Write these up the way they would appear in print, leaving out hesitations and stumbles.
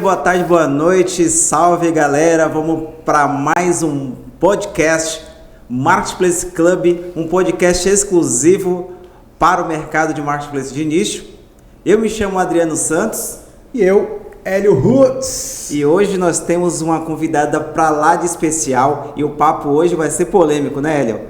Boa tarde, boa noite, salve galera, vamos para mais um podcast Marketplace Club, um podcast exclusivo para o mercado de Marketplace de nicho. Eu me chamo Adriano Santos. E eu, Hélio Roots. E hoje nós temos uma convidada para lá de especial e o papo hoje vai ser polêmico, né, Hélio?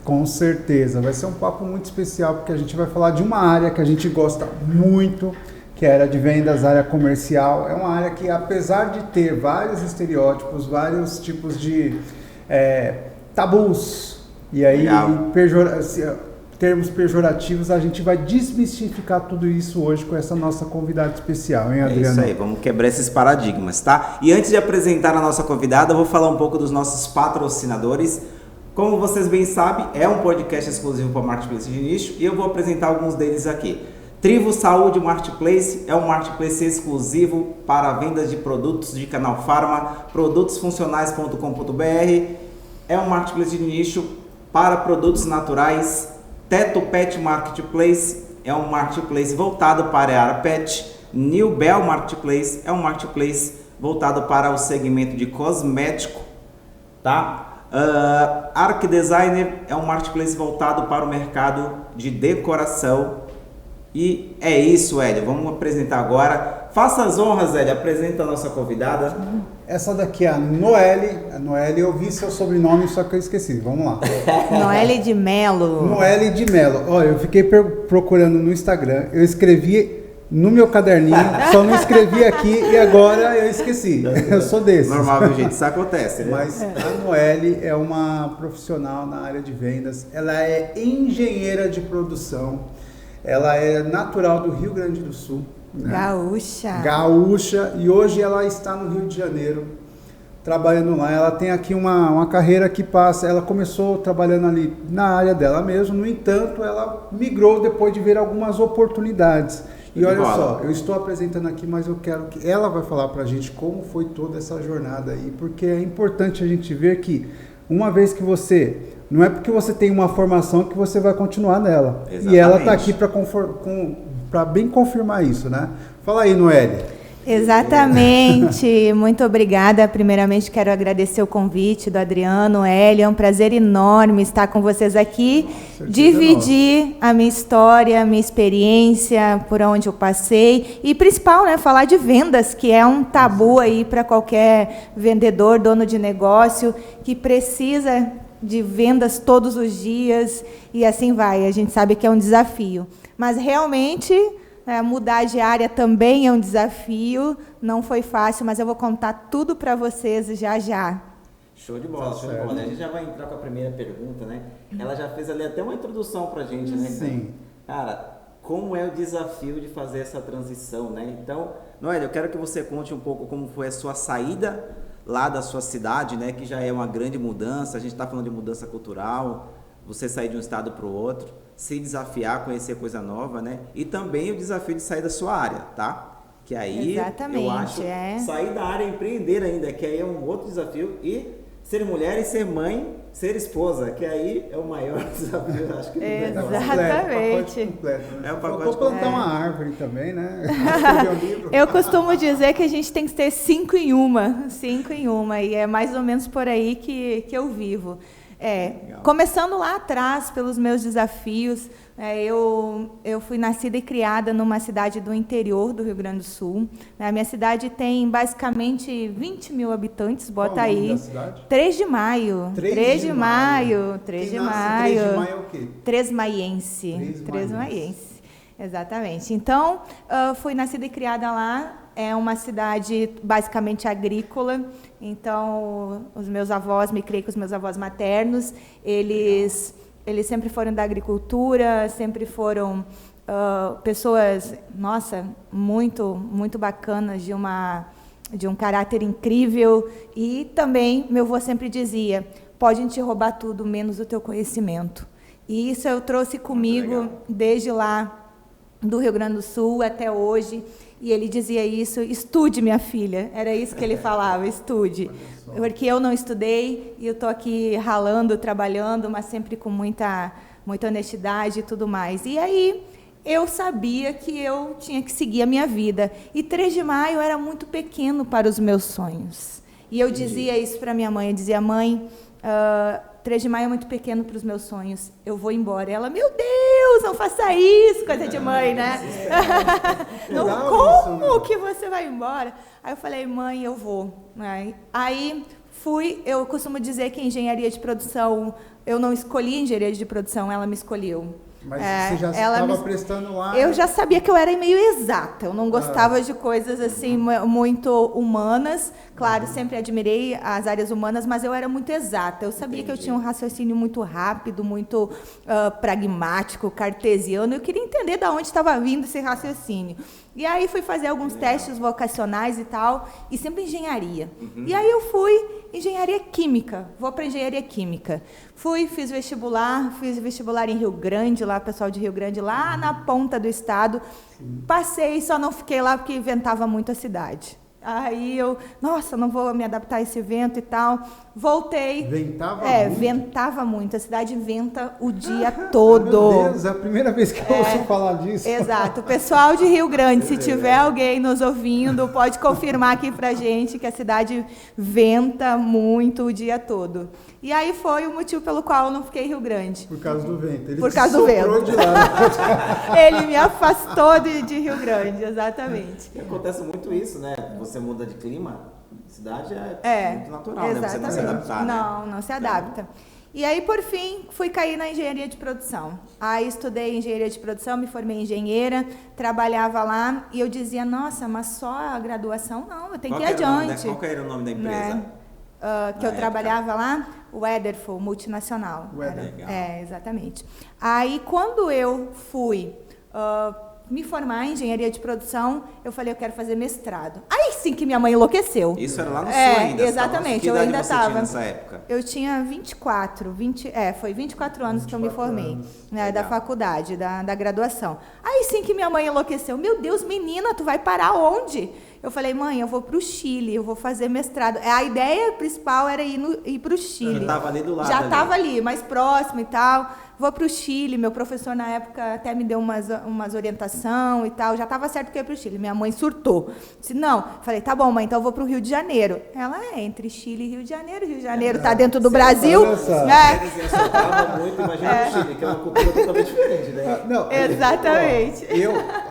Com certeza, vai ser um papo muito especial porque a gente vai falar de uma área que a gente gosta muito, que é a área de vendas, área comercial. É uma área que, apesar de ter vários estereótipos, vários tipos de tabus, e aí termos pejorativos, a gente vai desmistificar tudo isso hoje com essa nossa convidada especial, hein, Adriano? É isso aí, vamos quebrar esses paradigmas, tá? E antes de apresentar a nossa convidada, eu vou falar um pouco dos nossos patrocinadores. Como vocês bem sabem, é um podcast exclusivo para Marketplace de nicho e eu vou apresentar alguns deles aqui. Trivo Saúde Marketplace é um marketplace exclusivo para vendas de produtos de Canal Farma, produtosfuncionais.com.br, é um marketplace de nicho para produtos naturais. Teto Pet Marketplace é um marketplace voltado para a área pet. New Bell Marketplace é um marketplace voltado para o segmento de cosmético, tá? Arc Designer é um marketplace voltado para o mercado de decoração. E é isso, Hélio. Vamos apresentar agora. Faça as honras, Hélio. Apresenta a nossa convidada. Essa daqui é a Noelle. A Noelle, eu vi seu sobrenome, só que eu esqueci. Vamos lá. Noelle de Mello. Noelle de Mello. Olha, eu fiquei procurando no Instagram. Eu escrevi no meu caderninho, só não escrevi aqui e agora eu esqueci. Eu sou desse. Normal, gente, isso acontece, né? Mas a Noelle é uma profissional na área de vendas. Ela é engenheira de produção. Ela é natural do Rio Grande do Sul. Né? Gaúcha. E hoje ela está no Rio de Janeiro, trabalhando lá. Ela tem aqui uma carreira que passa. Ela começou trabalhando ali na área dela mesmo. No entanto, ela migrou depois de ver algumas oportunidades. E olha só, eu estou apresentando aqui, mas eu quero que ela vai falar pra gente como foi toda essa jornada aí. Porque é importante a gente ver que uma vez que não é porque você tem uma formação que você vai continuar nela. Exatamente. E ela está aqui para bem confirmar isso, né? Fala aí, Noelle. Exatamente. Muito obrigada. Primeiramente, quero agradecer o convite do Adriano, Hélio. É um prazer enorme estar com vocês aqui, dividir a minha história, a minha experiência, por onde eu passei e, principal, né, falar de vendas, que é um tabu aí para qualquer vendedor, dono de negócio, que precisa de vendas todos os dias e assim vai. A gente sabe que é um desafio, mas realmente mudar de área também é um desafio. Não foi fácil, mas eu vou contar tudo para vocês já. Show de bola, show de bola. A gente já vai entrar com a primeira pergunta, né? Ela já fez ali até uma introdução pra gente, né? Sim. Cara, como é o desafio de fazer essa transição, né? Então, Noelle, eu quero que você conte um pouco como foi a sua saída lá da sua cidade, né? Que já é uma grande mudança. A gente está falando de mudança cultural, você sair de um estado para o outro, se desafiar, conhecer coisa nova, né? E também o desafio de sair da sua área, tá? Que aí, exatamente, eu acho, sair da área e empreender ainda, que aí é um outro desafio. E ser mulher e ser mãe, ser esposa, que aí é o maior desafio, acho que exatamente. Completo, né? É um pacote completo. Plantar uma árvore também, né? Eu costumo dizer que a gente tem que ter 5 em uma, e é mais ou menos por aí que eu vivo. Começando lá atrás, pelos meus desafios, eu fui nascida e criada numa cidade do interior do Rio Grande do Sul. A minha cidade tem basicamente 20 mil habitantes, bota aí. Qual o nome da cidade? 3 de Maio. 3 de maio. 3 de Quem nasce maio. 3 de maio é o quê? Tresmaiense. Exatamente. Então, fui nascida e criada lá. É uma cidade basicamente agrícola. Então, os meus avós, me criei com os meus avós maternos. Eles sempre foram da agricultura, sempre foram pessoas, nossa, muito, muito bacanas, de um caráter incrível. E também, meu avô sempre dizia, podem te roubar tudo, menos o teu conhecimento. E isso eu trouxe comigo desde lá do Rio Grande do Sul até hoje. E ele dizia isso, estude, minha filha. Era isso que ele falava, estude. Porque eu não estudei e eu estou aqui ralando, trabalhando, mas sempre com muita honestidade e tudo mais. E aí eu sabia que eu tinha que seguir a minha vida. E 3 de maio era muito pequeno para os meus sonhos. E eu dizia isso para minha mãe, eu dizia, mãe, 3 de maio é muito pequeno para os meus sonhos, eu vou embora. Ela, meu Deus, não faça isso, coisa de mãe, né? Não, como que você vai embora? Aí eu falei, mãe, eu vou. Aí fui, eu costumo dizer que engenharia de produção, eu não escolhi engenharia de produção, ela me escolheu. Mas você já estava prestando lá? Eu já sabia que eu era meio exata, eu não gostava de coisas assim muito humanas. Claro, sempre admirei as áreas humanas, mas eu era muito exata. Eu sabia que eu tinha um raciocínio muito rápido, muito pragmático, cartesiano. Eu queria entender de onde estava vindo esse raciocínio. E aí fui fazer alguns testes vocacionais e tal, e sempre engenharia. E aí eu fui engenharia química, vou para engenharia química. Fiz vestibular em Rio Grande, lá, pessoal de Rio Grande, lá na ponta do estado. Passei, só não fiquei lá porque ventava muito a cidade. Aí eu, nossa, não vou me adaptar a esse vento e tal. Voltei. Ventava muito? Ventava muito. A cidade venta o dia todo. Meu Deus, é a primeira vez que eu ouço falar disso. Exato. O pessoal de Rio Grande, se tiver alguém nos ouvindo, pode confirmar aqui pra gente que a cidade venta muito o dia todo. E aí foi o motivo pelo qual eu não fiquei em Rio Grande. Por causa do vento. Ele Por causa do vento. De lá. Ele me afastou de Rio Grande, exatamente. E acontece muito isso, né? Você muda de clima, cidade é muito natural, exatamente. Né? Você não se adaptar, né? Não se adapta. E aí, por fim, fui cair na engenharia de produção. Aí estudei engenharia de produção, me formei engenheira, trabalhava lá e eu dizia, nossa, mas só a graduação não, eu tenho que ir adiante. Qual que era o nome da empresa? Que eu trabalhava lá, o Ederful, multinacional. Legal. Exatamente. Aí, quando eu fui me formar em engenharia de produção, eu falei, eu quero fazer mestrado. Aí sim que minha mãe enlouqueceu. Isso era lá no Sul ainda? Exatamente, eu ainda estava. nessa época? Eu tinha 24 anos que eu me formei, né, da faculdade, da graduação. Aí sim que minha mãe enlouqueceu. Meu Deus, menina, tu vai parar onde? Eu falei, mãe, eu vou para o Chile, eu vou fazer mestrado. A ideia principal era ir para o Chile. Já estava ali do lado. Já estava ali, mais próximo e tal. Vou para o Chile, meu professor na época até me deu umas orientação e tal. Já estava certo que eu ia para o Chile. Minha mãe surtou. Disse, não. Falei, tá bom, mãe, então eu vou para o Rio de Janeiro. Ela entre Chile e Rio de Janeiro. Rio de Janeiro está dentro do Brasil. Muito, imagina o Chile, que é uma cultura totalmente diferente, né? Não, exatamente.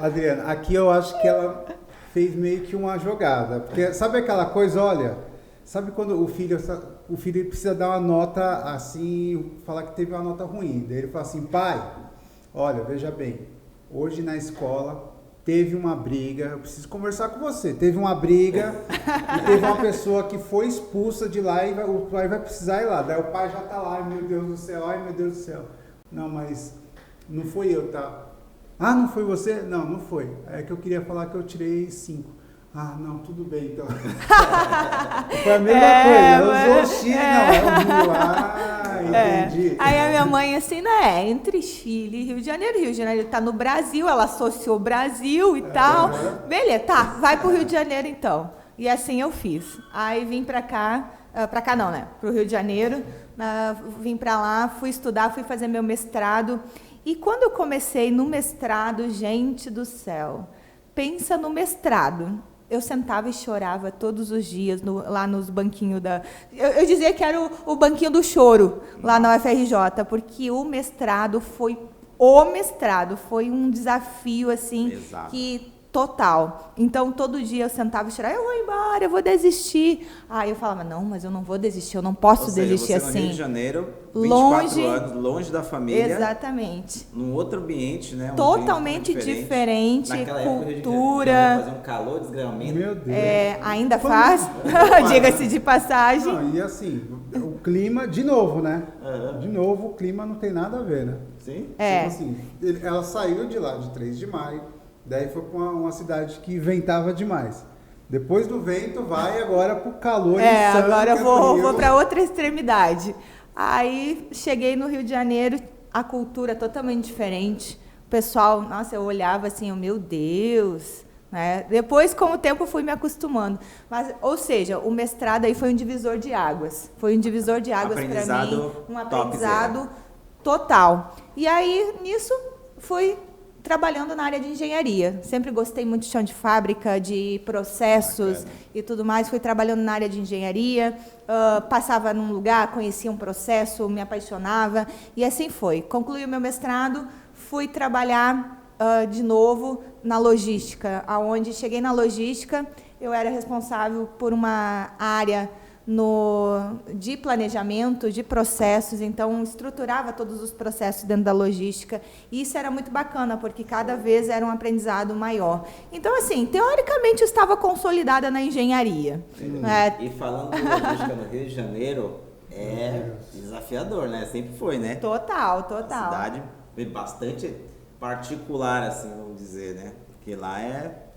Adriana, aqui eu acho que ela fez meio que uma jogada. Porque sabe aquela coisa, olha, sabe quando o filho precisa dar uma nota assim, falar que teve uma nota ruim. Daí ele fala assim, pai, olha, veja bem, hoje na escola teve uma briga, eu preciso conversar com você, teve uma briga e teve uma pessoa que foi expulsa de lá e o pai vai precisar ir lá. Daí o pai já tá lá, ai meu Deus do céu, ai meu Deus do céu. Não, mas não foi eu, tá? Ah, não foi você? Não, não foi. É que eu queria falar que eu tirei 5. Ah, não, tudo bem, então. Foi a mesma coisa. Eu usou o Chile, não, é o Rio. Ah, entendi. Aí a minha mãe, assim, né, entre Chile e Rio de Janeiro. Rio de Janeiro tá no Brasil, ela associou o Brasil e tal. Beleza, tá, vai pro Rio de Janeiro, então. E assim eu fiz. Aí vim pra cá não, né, pro Rio de Janeiro. Vim pra lá, fui estudar, fui fazer meu mestrado. E quando eu comecei no mestrado, gente do céu, pensa no mestrado. Eu sentava e chorava todos os dias lá nos banquinhos da... Eu dizia que era o banquinho do choro, lá na UFRJ, porque o mestrado foi um desafio, assim, Exato. Que... total. Então, todo dia eu sentava e chorava, eu vou embora, eu vou desistir. Aí eu falava, não, mas eu não vou desistir, eu não posso desistir você assim. No Rio de Janeiro, 24 anos, longe da família. Exatamente. Num outro ambiente, né? Totalmente diferente, cultura. Fazer um calor, desgramento. Meu Deus. Ainda faz, diga-se de passagem. Não, e assim, clima, de novo, né? De novo, o clima não tem nada a ver, né? Sim? Tipo assim, ela saiu de lá, de 3 de maio, daí foi para uma cidade que ventava demais. Depois do vento, vai agora pro calor insano. Agora eu vou para outra extremidade. Aí, cheguei no Rio de Janeiro, a cultura totalmente diferente. O pessoal, nossa, eu olhava assim, meu Deus, né? Depois, com o tempo, eu fui me acostumando. Mas, ou seja, o mestrado aí foi um divisor de águas. Foi um divisor de águas para mim, um aprendizado total. E aí, nisso, fui trabalhando na área de engenharia. Sempre gostei muito de chão de fábrica, de processos e tudo mais. Fui trabalhando na área de engenharia, passava num lugar, conhecia um processo, me apaixonava, e assim foi. Concluí o meu mestrado, fui trabalhar de novo na logística, aonde cheguei na logística, eu era responsável por uma área de planejamento, de processos, então estruturava todos os processos dentro da logística, e isso era muito bacana, porque cada vez era um aprendizado maior. Então, assim, teoricamente eu estava consolidada na engenharia. E falando de logística no Rio de Janeiro, é desafiador, né? Sempre foi, né? Total. A cidade é bastante particular, assim, vamos dizer, né? Porque lá é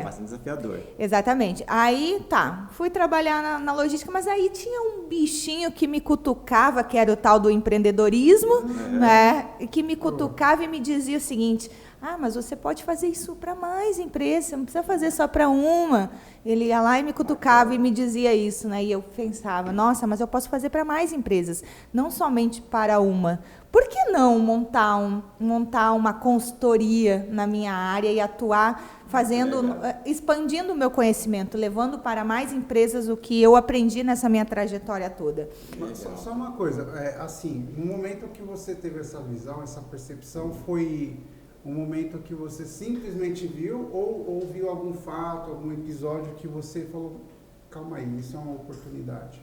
bastante desafiador. Exatamente. Aí, fui trabalhar na logística, mas aí tinha um bichinho que me cutucava, que era o tal do empreendedorismo, né? Que me cutucava e me dizia o seguinte: mas você pode fazer isso para mais empresas, você não precisa fazer só para uma. Ele ia lá e me cutucava e me dizia isso, né? E eu pensava, nossa, mas eu posso fazer para mais empresas, não somente para uma. Por que não montar uma consultoria na minha área e atuar expandindo o meu conhecimento, levando para mais empresas o que eu aprendi nessa minha trajetória toda? Só uma coisa, assim, no momento que você teve essa visão, essa percepção, foi um momento que você simplesmente viu ou viu algum fato, algum episódio que você falou, calma aí, isso é uma oportunidade?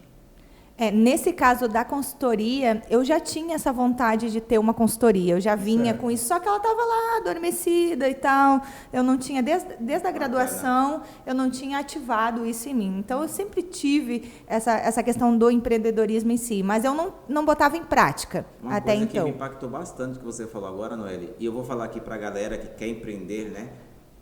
Nesse caso da consultoria, eu já tinha essa vontade de ter uma consultoria, eu já vinha com isso, só que ela estava lá, adormecida e tal, eu não tinha, desde a graduação, eu não tinha ativado isso em mim. Então, eu sempre tive essa questão do empreendedorismo em si, mas eu não botava em prática até então. Uma coisa que me impactou bastante que você falou agora, Noeli, e eu vou falar aqui para a galera que quer empreender, né?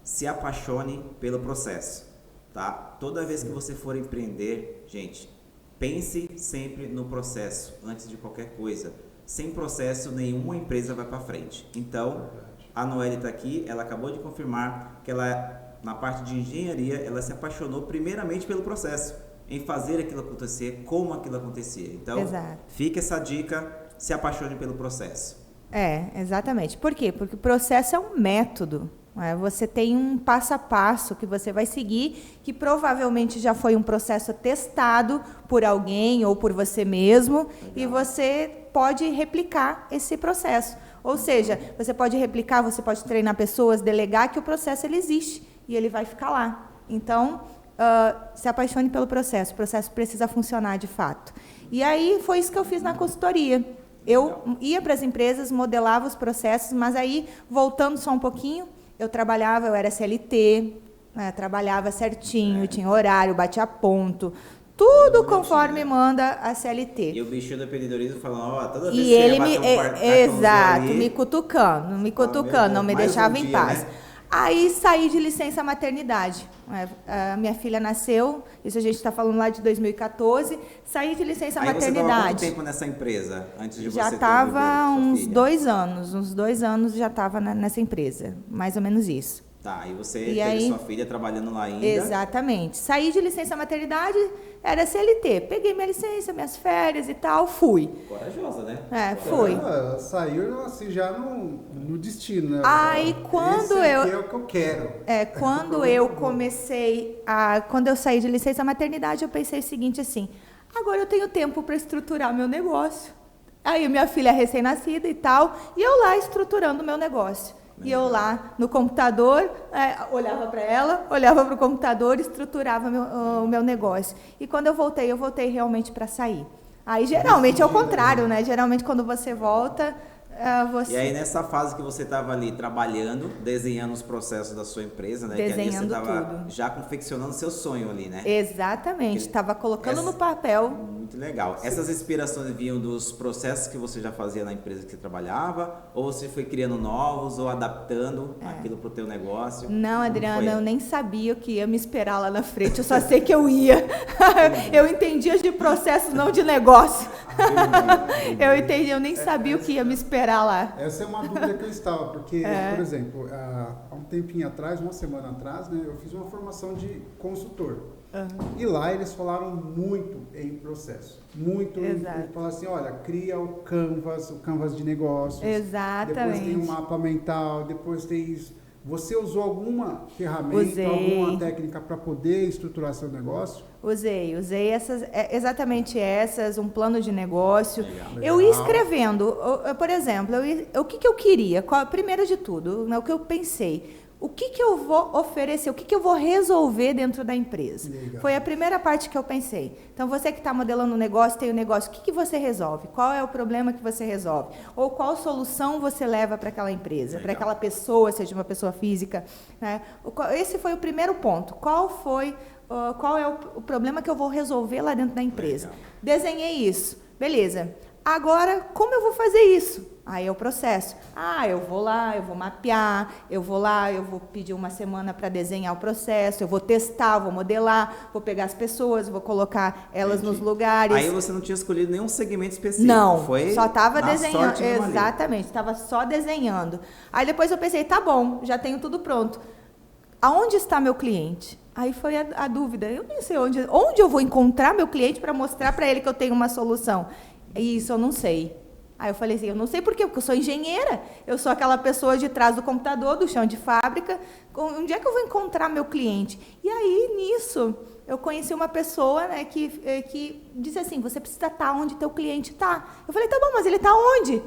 Se apaixone pelo processo, tá? Toda vez que você for empreender, gente, pense sempre no processo, antes de qualquer coisa. Sem processo, nenhuma empresa vai para frente. Então, a Noeli está aqui, ela acabou de confirmar que ela, na parte de engenharia, ela se apaixonou primeiramente pelo processo, em fazer aquilo acontecer, como aquilo acontecia. Então, fica essa dica, se apaixone pelo processo. Exatamente. Por quê? Porque o processo é um método. Você tem um passo a passo que você vai seguir, que provavelmente já foi um processo testado por alguém ou por você mesmo, e você pode replicar esse processo. Ou seja, você pode replicar, você pode treinar pessoas, delegar que o processo ele existe e ele vai ficar lá. Então, se apaixone pelo processo. O processo precisa funcionar de fato. E aí foi isso que eu fiz na consultoria. Eu ia para as empresas, modelava os processos, mas aí, voltando só um pouquinho, eu era CLT, trabalhava certinho, tinha horário, batia ponto, tudo conforme manda a CLT. E o bichinho do empreendedorismo falando, toda vez que ele me cutucando, não me deixava em paz. Né? Aí saí de licença maternidade. A minha filha nasceu, isso a gente está falando lá de 2014, saí de licença maternidade. Você estava quanto tempo nessa empresa, antes de já você estava uns 2 anos já estava nessa empresa, mais ou menos isso. Tá, e você teve sua filha trabalhando lá ainda? Exatamente. Saí de licença maternidade, era CLT. Peguei minha licença, minhas férias e tal, fui. Corajosa, né? Fui. Ela saiu assim já no destino, né? Aí quando é o que eu quero. Quando eu comecei quando eu saí de licença maternidade, eu pensei o seguinte assim: agora eu tenho tempo para estruturar meu negócio. Aí minha filha é recém-nascida e tal, e eu lá estruturando o meu negócio. E eu lá no computador, olhava para ela, olhava para o computador, estruturava o meu negócio. E quando eu voltei realmente para sair. Aí geralmente é o contrário, né? Geralmente quando você volta, E aí nessa fase que você estava ali trabalhando, desenhando os processos da sua empresa, né? Desenhando que ali você estava tudo. Já confeccionando seu sonho ali, né? Exatamente, estava colocando no papel. Muito legal. Essas inspirações vinham dos processos que você já fazia na empresa que você trabalhava? Ou você foi criando novos ou adaptando aquilo para o teu negócio? Não, Adriana, eu nem sabia o que ia me esperar lá na frente, eu só sei que eu ia. Eu entendia de processos, não de negócio. Eu entendi, eu nem sabia o que ia me esperar lá. Essa é uma dúvida que eu estava, porque, por exemplo, há um tempinho atrás, uma semana atrás, né, eu fiz uma formação de consultor. E lá eles falaram muito em processo. Muito em falar assim, olha, cria o Canvas de negócios. Exatamente. Depois tem um mapa mental, depois tem isso. Você usou alguma ferramenta, alguma técnica para poder estruturar seu negócio? Usei exatamente essas, um plano de negócio. Legal. Eu ia escrevendo, por exemplo, o que eu queria, primeiro de tudo, o que eu pensei. O que eu vou oferecer, o que eu vou resolver dentro da empresa? Legal. Foi a primeira parte que eu pensei. Então, você que está modelando um negócio, tem um negócio, o que você resolve? Qual é o problema que você resolve? Ou qual solução você leva para aquela empresa, para aquela pessoa, seja uma pessoa física? Né? Esse foi o primeiro ponto. Qual é o problema que eu vou resolver lá dentro da empresa? Legal. Desenhei isso. Beleza. Agora, como eu vou fazer isso? Aí é o processo. Eu vou lá, eu vou mapear, eu vou pedir uma semana para desenhar o processo, eu vou testar, vou modelar, vou pegar as pessoas, vou colocar elas nos lugares. Aí você não tinha escolhido nenhum segmento específico? Não, foi só estava desenhando. Exatamente, estava só desenhando. Aí depois eu pensei, tá bom, já tenho tudo pronto. Aonde está meu cliente? Aí foi a dúvida. Eu nem sei onde eu vou encontrar meu cliente para mostrar para ele que eu tenho uma solução. Isso eu não sei. Aí eu falei assim, eu não sei por quê, porque eu sou engenheira, eu sou aquela pessoa de trás do computador, do chão de fábrica, onde é que eu vou encontrar meu cliente? E aí, nisso, eu conheci uma pessoa, né, que disse assim, você precisa estar onde teu cliente está. Eu falei, tá bom, mas ele está onde?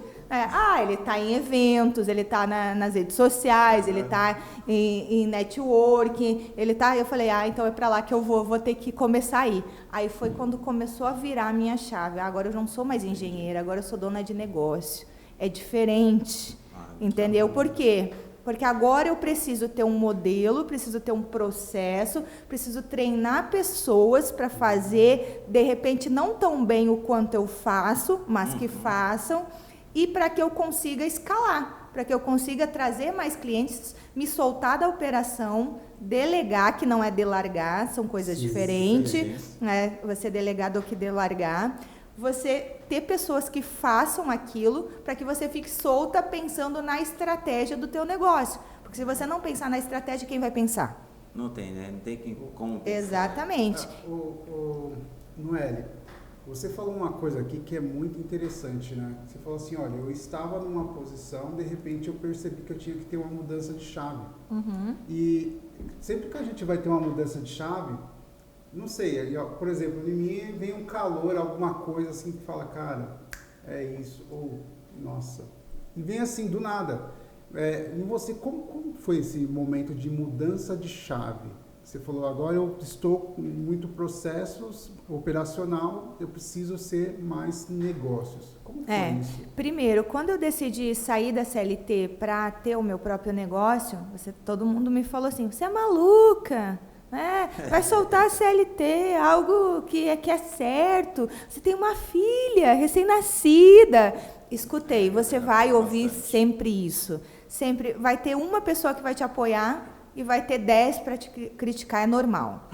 Ele está em eventos, ele está nas redes sociais, ele está em networking, ele está... Eu falei, então é para lá que eu vou ter que começar a ir. Aí foi quando começou a virar a minha chave. Agora eu não sou mais engenheira, agora eu sou dona de negócio. É diferente, entendeu? Por quê? Porque agora eu preciso ter um modelo, preciso ter um processo, preciso treinar pessoas para fazer, de repente, não tão bem o quanto eu faço, mas que façam, e para que eu consiga escalar, para que eu consiga trazer mais clientes, me soltar da operação, delegar, que não é delargar, são coisas diferentes, né? Você delegar do que delargar, você ter pessoas que façam aquilo, para que você fique solta pensando na estratégia do teu negócio, porque se você não pensar na estratégia, quem vai pensar? Não tem, né? Não tem como pensar. Exatamente. Noeli, você falou uma coisa aqui que é muito interessante, né? Você falou assim, olha, eu estava numa posição, de repente eu percebi que eu tinha que ter uma mudança de chave. E sempre que a gente vai ter uma mudança de chave, não sei, por exemplo, em mim vem um calor, alguma coisa assim que fala, cara, é isso, ou, nossa. E vem assim, do nada. Em você, como foi esse momento de mudança de chave? Você falou, agora eu estou com muito processos operacional, eu preciso ser mais negócios. Como foi isso? Primeiro, quando eu decidi sair da CLT para ter o meu próprio negócio, todo mundo me falou assim, você é maluca, né? Vai soltar a CLT, algo que é certo, você tem uma filha recém-nascida. Escutei, você vai ouvir sempre isso. Sempre vai ter uma pessoa que vai te apoiar, e vai ter 10 para te criticar, é normal.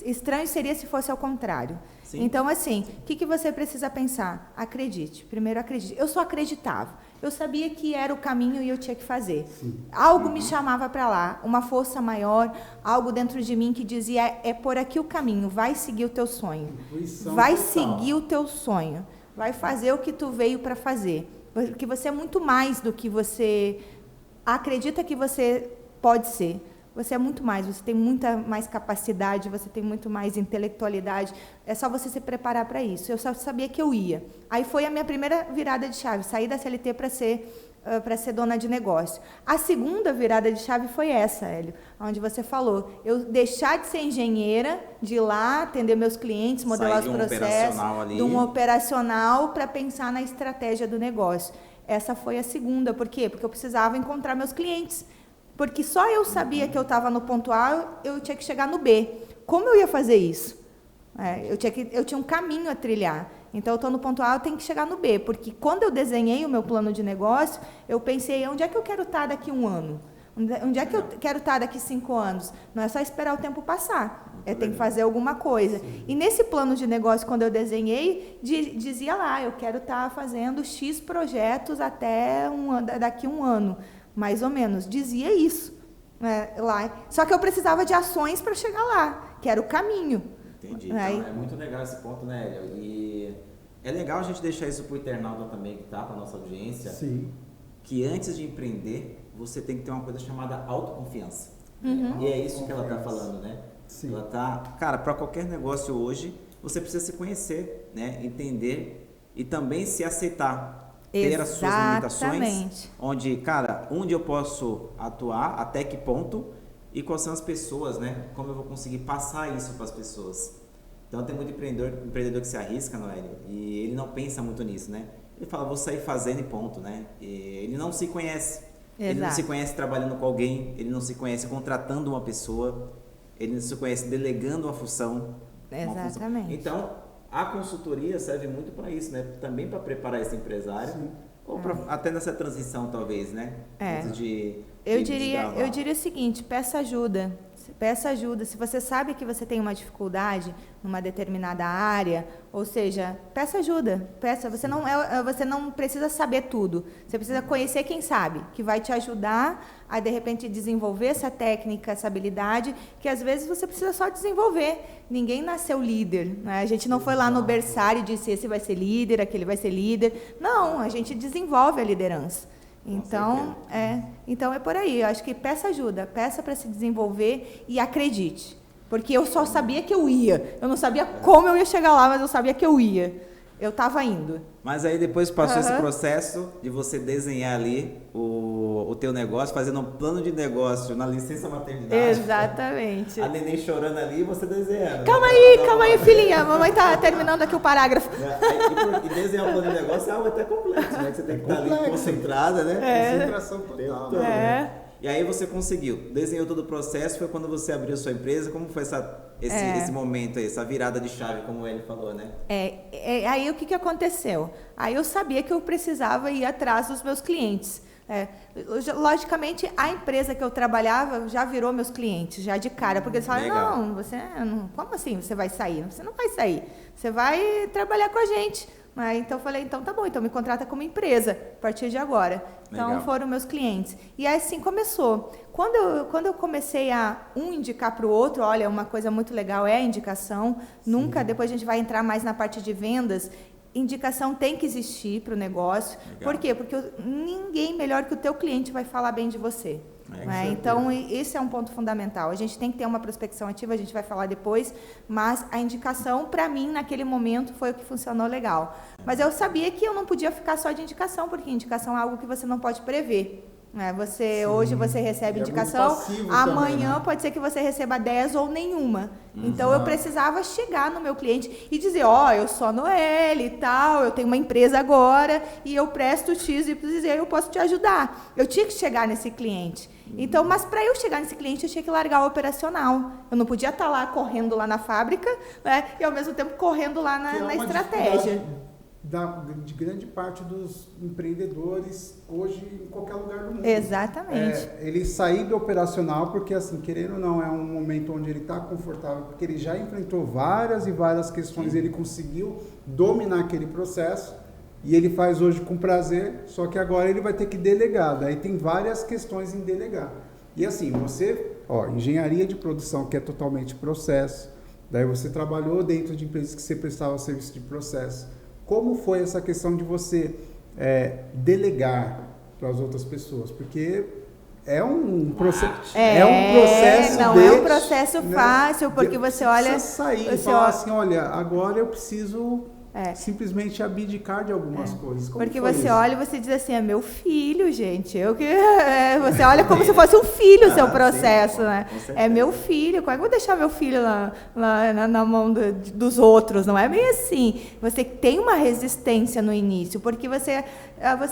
Estranho seria se fosse ao contrário. Sim. Então, assim, o que você precisa pensar? Acredite. Primeiro, acredite. Eu só acreditava. Eu sabia que era o caminho e eu tinha que fazer. Sim. Algo me chamava para lá, uma força maior, algo dentro de mim que dizia, é por aqui o caminho, vai seguir o teu sonho. Vai seguir o teu sonho. Vai fazer o que tu veio para fazer. Porque você é muito mais do que você acredita que você pode ser. Você é muito mais, você tem muita mais capacidade, você tem muito mais intelectualidade. É só você se preparar para isso. Eu só sabia que eu ia. Aí foi a minha primeira virada de chave, sair da CLT para ser dona de negócio. A segunda virada de chave foi essa, Hélio, onde você falou, eu deixar de ser engenheira, de ir lá atender meus clientes, modelar os processos, de um operacional para pensar na estratégia do negócio. Essa foi a segunda. Por quê? Porque eu precisava encontrar meus clientes. Porque só eu sabia que eu estava no ponto A, eu tinha que chegar no B. Como eu ia fazer isso? Eu tinha um caminho a trilhar. Então, eu estou no ponto A, eu tenho que chegar no B. Porque quando eu desenhei o meu plano de negócio, eu pensei, onde é que eu quero estar daqui a 1 ano? Onde é que eu quero estar daqui 5 anos? Não é só esperar o tempo passar. Tem que fazer alguma coisa. Sim. E nesse plano de negócio, quando eu desenhei, dizia lá, eu quero estar fazendo X projetos até daqui a 1 ano. Mais ou menos. Dizia isso. Lá. Só que eu precisava de ações para chegar lá, que era o caminho. Entendi. Então, é muito legal esse ponto, né, Hélio? E é legal a gente deixar isso para o internauta também, que está para a nossa audiência. Sim. Que antes de empreender, você tem que ter uma coisa chamada autoconfiança. E é isso que ela está falando, né? Sim. Ela tá, cara, para qualquer negócio hoje, você precisa se conhecer, né? Entender e também se aceitar. Ter as suas limitações. Onde, cara, onde eu posso atuar, até que ponto, e quais são as pessoas, né? Como eu vou conseguir passar isso para as pessoas. Então, tem muito empreendedor que se arrisca, Noélio, e ele não pensa muito nisso, né? Ele fala, vou sair fazendo e ponto, né? E ele não se conhece. Exato. Ele não se conhece trabalhando com alguém, ele não se conhece contratando uma pessoa, ele não se conhece delegando uma função. Exatamente. Então, a consultoria serve muito para isso, né? Também para preparar esse empresário. Sim. Ou até nessa transição, talvez, né? Eu diria o seguinte, peça ajuda. Peça ajuda. Se você sabe que você tem uma dificuldade numa determinada área, ou seja, peça ajuda. Você não precisa saber tudo. Você precisa conhecer quem sabe, que vai te ajudar a, de repente, desenvolver essa técnica, essa habilidade, que às vezes você precisa só desenvolver. Ninguém nasceu líder, né? A gente não foi lá no berçário e disse, esse vai ser líder, aquele vai ser líder. Não, a gente desenvolve a liderança. Então é por aí. Eu acho que peça ajuda, peça para se desenvolver e acredite. Porque eu só sabia que eu ia. Eu não sabia como eu ia chegar lá, mas eu sabia que eu ia. Eu estava indo. Mas aí depois passou esse processo de você desenhar ali o teu negócio, fazendo um plano de negócio na licença maternidade. Exatamente. A neném chorando ali e você desenhando. Calma aí, filhinha. A mamãe tá terminando aqui o parágrafo. E desenhar um plano de negócio é algo até complexo, né? Que você tem que estar ali concentrada, né? Concentração total. E aí você conseguiu, desenhou todo o processo, foi quando você abriu sua empresa, como foi esse momento aí, essa virada de chave, como ele falou, né? Aí o que aconteceu? Aí eu sabia que eu precisava ir atrás dos meus clientes. Logicamente, a empresa que eu trabalhava já virou meus clientes, já de cara, porque eles falaram, como assim você vai sair? Você não vai sair, você vai trabalhar com a gente. Então eu falei, então tá bom, então me contrata como empresa a partir de agora. Então legal. Foram meus clientes. E assim começou. Quando eu comecei a indicar para o outro, olha, uma coisa muito legal é a indicação. Sim. Nunca, depois a gente vai entrar mais na parte de vendas. Indicação tem que existir para o negócio. Legal. Por quê? Porque ninguém melhor que o teu cliente vai falar bem de você. Então, esse é um ponto fundamental. A gente tem que ter uma prospecção ativa, a gente vai falar depois, mas a indicação, para mim, naquele momento, foi o que funcionou legal. Mas eu sabia que eu não podia ficar só de indicação, porque indicação é algo que você não pode prever. Hoje você recebe indicação, amanhã também, né? Pode ser que você receba 10 ou nenhuma. Então, eu precisava chegar no meu cliente e dizer, eu sou a Noelle e tal, eu tenho uma empresa agora e eu presto X e eu posso te ajudar. Eu tinha que chegar nesse cliente. Então, mas para eu chegar nesse cliente, eu tinha que largar o operacional. Eu não podia estar lá correndo lá na fábrica, né? E ao mesmo tempo correndo lá na estratégia. De grande parte dos empreendedores hoje em qualquer lugar do mundo. Exatamente. Ele sair do operacional porque, assim, querendo ou não, é um momento onde ele está confortável, porque ele já enfrentou várias e várias questões, ele conseguiu dominar aquele processo e ele faz hoje com prazer, só que agora ele vai ter que delegar, daí tem várias questões em delegar. E assim, engenharia de produção, que é totalmente processo, daí você trabalhou dentro de empresas que você prestava serviço de processo. Como foi essa questão de você delegar para as outras pessoas? Porque é um processo. É um processo fácil, porque você olha. Você sair e falar assim: olha, agora eu preciso simplesmente abdicar de algumas coisas. Como porque você olha e você diz assim, é meu filho, gente. Você olha como se fosse um filho o seu processo, né? É meu filho. Como é que eu vou deixar meu filho lá na mão dos outros? Não é bem assim. Você tem uma resistência no início, porque você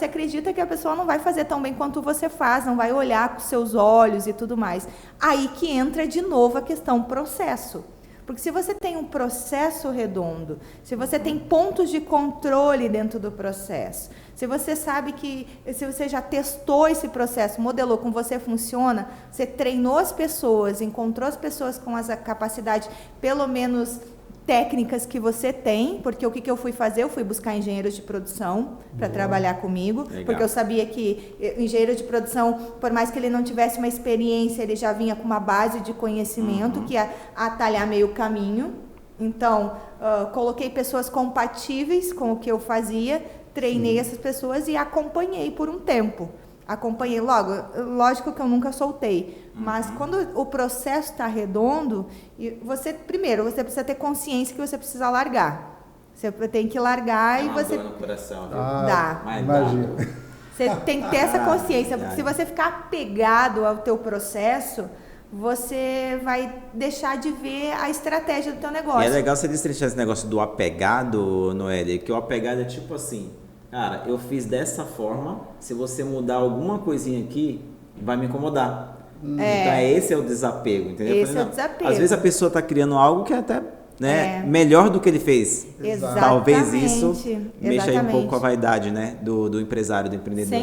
acredita que a pessoa não vai fazer tão bem quanto você faz, não vai olhar com seus olhos e tudo mais. Aí que entra de novo a questão processo. Porque se você tem um processo redondo, se você tem pontos de controle dentro do processo, se você sabe se você já testou esse processo, modelou como você funciona, você treinou as pessoas, encontrou as pessoas com as capacidades, pelo menos técnicas que você tem, porque o que eu fui fazer? Eu fui buscar engenheiros de produção para trabalhar comigo, legal. Porque eu sabia que engenheiro de produção, por mais que ele não tivesse uma experiência, ele já vinha com uma base de conhecimento que ia atalhar meio caminho. Então, coloquei pessoas compatíveis com o que eu fazia, treinei essas pessoas e acompanhei por um tempo. Acompanhei lógico que eu nunca soltei, mas quando o processo está redondo, primeiro você precisa ter consciência que você precisa largar. Você tem que largar e você dor no coração, viu? Imagina. Você tem que ter essa consciência, porque se você ficar apegado ao teu processo, você vai deixar de ver a estratégia do teu negócio. E é legal você destrinchar esse negócio do apegado, Noélia, que o apegado é tipo assim, cara, eu fiz dessa forma, se você mudar alguma coisinha aqui, vai me incomodar. Então esse é o desapego, entendeu? Esse é o desapego. Às vezes a pessoa está criando algo que é até melhor do que ele fez. Exatamente. Talvez isso mexa aí um pouco com a vaidade, né, do empresário, do empreendedor.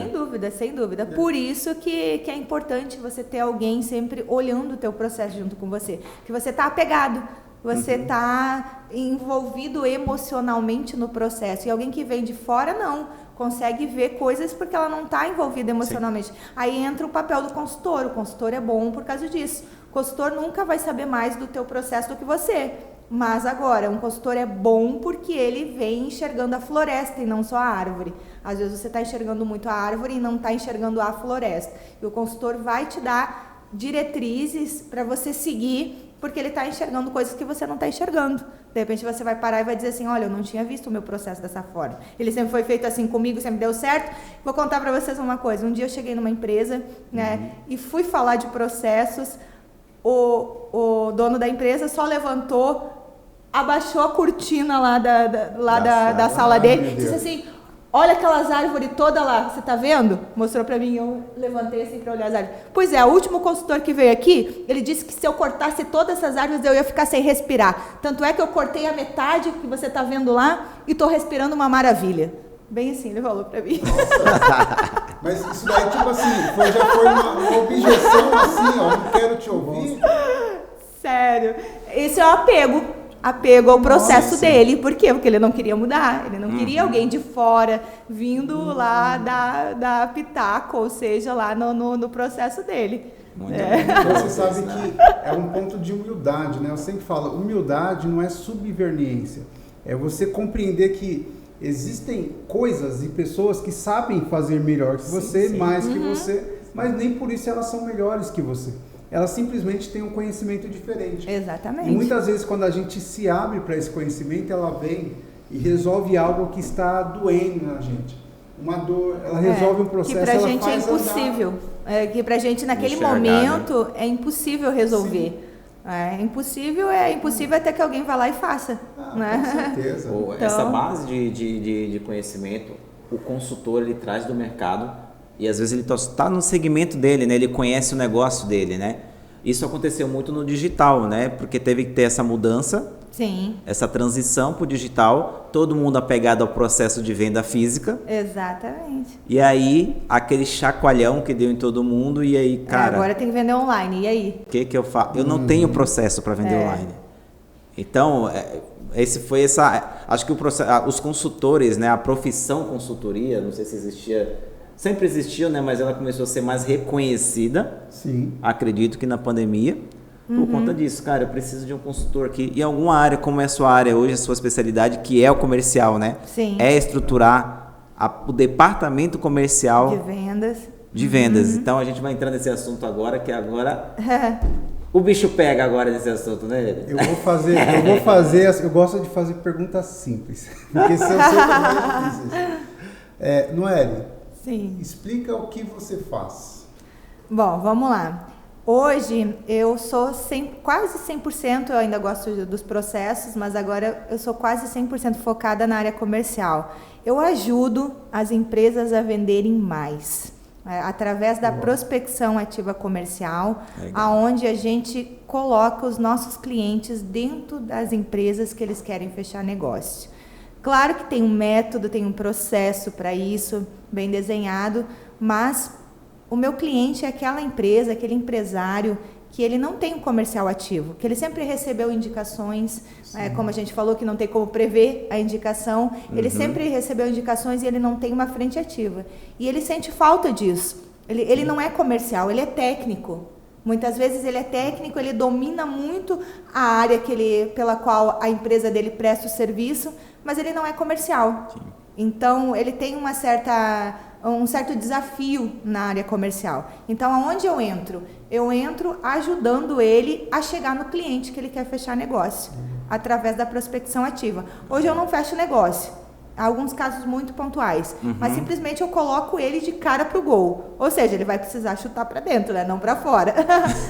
Sem dúvida. Por isso que é importante você ter alguém sempre olhando o teu processo junto com você. Que você está apegado. Você está envolvido emocionalmente no processo. E alguém que vem de fora, não. Consegue ver coisas porque ela não está envolvida emocionalmente. Sim. Aí entra o papel do consultor. O consultor é bom por causa disso. O consultor nunca vai saber mais do teu processo do que você. Mas agora, um consultor é bom porque ele vem enxergando a floresta e não só a árvore. Às vezes você está enxergando muito a árvore e não está enxergando a floresta. E o consultor vai te dar diretrizes para você seguir, porque ele está enxergando coisas que você não está enxergando. De repente você vai parar e vai dizer assim, olha, eu não tinha visto o meu processo dessa forma. Ele sempre foi feito assim comigo, sempre deu certo. Vou contar para vocês uma coisa. Um dia eu cheguei numa empresa, né, e fui falar de processos. O dono da empresa só levantou, abaixou a cortina lá da sala dele, disse assim, olha aquelas árvores todas lá, você tá vendo? Mostrou pra mim, eu levantei assim pra olhar as árvores. Pois é, o último consultor que veio aqui, ele disse que se eu cortasse todas essas árvores, eu ia ficar sem respirar. Tanto é que eu cortei a metade que você tá vendo lá e tô respirando uma maravilha. Bem assim, ele falou pra mim. Nossa. Mas isso daí, tipo assim, já foi uma objeção assim, ó, não quero te ouvir. Sério. Esse é o apego ao processo dele. Por quê? Porque ele não queria mudar. Ele não queria alguém de fora vindo lá dar pitaco, ou seja, lá no processo dele. Você sabe que é um ponto de humildade, né? Eu sempre falo, humildade não é subserviência. É você compreender que existem coisas e pessoas que sabem fazer melhor que você, mais que você, mas nem por isso elas são melhores que você. Elas simplesmente têm um conhecimento diferente. Exatamente. E muitas vezes quando a gente se abre para esse conhecimento, ela vem e resolve algo que está doendo na gente. Uma dor, ela resolve um processo, que pra gente é impossível. Que pra gente naquele momento é impossível resolver. É impossível até que alguém vá lá e faça. Né? Com certeza. Então, essa base de conhecimento, o consultor ele traz do mercado. E às vezes ele está no segmento dele, né? Ele conhece o negócio dele, né? Isso aconteceu muito no digital, né? Porque teve que ter essa mudança, essa transição para o digital, todo mundo apegado ao processo de venda física. Exatamente. E aí, aquele chacoalhão que deu em todo mundo, e aí, cara... agora tem que vender online, e aí? O que eu faço? Eu não tenho processo para vender online. Então, acho que os consultores, né? A profissão consultoria, não sei se existia... Sempre existiu, né? Mas ela começou a ser mais reconhecida. Sim. Acredito que na pandemia. Por conta disso, cara, eu preciso de um consultor aqui. Em alguma área, como é a sua área hoje, a sua especialidade, que é o comercial, né? Sim. É estruturar o departamento comercial de vendas. Então, a gente vai entrar nesse assunto agora, que agora o bicho pega agora nesse assunto, né? Eu gosto de fazer perguntas simples, porque são sempre difíceis. Noeli, sim. Explica o que você faz. Bom, vamos lá. Hoje eu sou quase 100%, eu ainda gosto dos processos, mas agora eu sou quase 100% focada na área comercial. Eu ajudo as empresas a venderem mais, através da prospecção ativa comercial, aonde a gente coloca os nossos clientes dentro das empresas que eles querem fechar negócio. Claro que tem um método, tem um processo para isso, bem desenhado, mas o meu cliente é aquela empresa, aquele empresário que ele não tem um comercial ativo, que ele sempre recebeu indicações, como a gente falou que não tem como prever a indicação, ele sempre recebeu indicações e ele não tem uma frente ativa. E ele sente falta disso. Ele não é comercial, ele é técnico. Muitas vezes ele é técnico, ele domina muito a área pela qual a empresa dele presta o serviço, mas ele não é comercial. Sim. Então, ele tem um certo desafio na área comercial. Então, aonde eu entro? Eu entro ajudando ele a chegar no cliente que ele quer fechar negócio, através da prospecção ativa. Hoje eu não fecho negócio, há alguns casos muito pontuais, mas simplesmente eu coloco ele de cara pro gol. Ou seja, ele vai precisar chutar para dentro, né? Não para fora.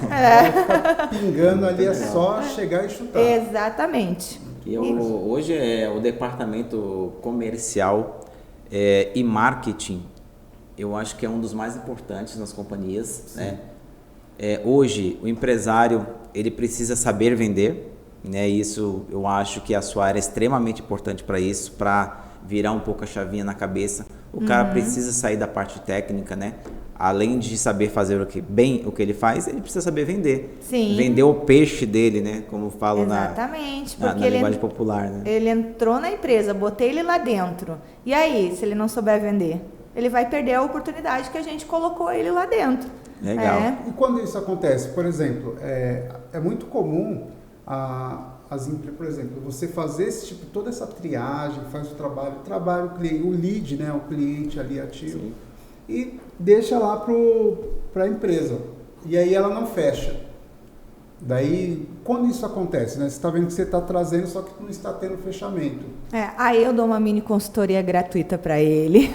Vai ficar pingando ali, é só chegar e chutar. Exatamente. Hoje o departamento comercial e marketing, eu acho que é um dos mais importantes nas companhias, né? Hoje o empresário ele precisa saber vender, né? Isso eu acho que a sua área é extremamente importante para isso, para virar um pouco a chavinha na cabeça. O cara precisa sair da parte técnica, né? Além de saber fazer o que ele faz, ele precisa saber vender. Sim. Vender o peixe dele, né? Como falo exatamente, na linguagem popular, né? Ele entrou na empresa, botei ele lá dentro. E aí, se ele não souber vender? Ele vai perder a oportunidade que a gente colocou ele lá dentro. Legal. E quando isso acontece, por exemplo, é muito comum por exemplo, você fazer toda essa triagem, faz o trabalho o lead, né, o cliente ali ativo. Sim. E deixa lá para a empresa. E aí ela não fecha. Daí, quando isso acontece, né? Você está vendo que você está trazendo, só que não está tendo fechamento. Aí eu dou uma mini consultoria gratuita para ele.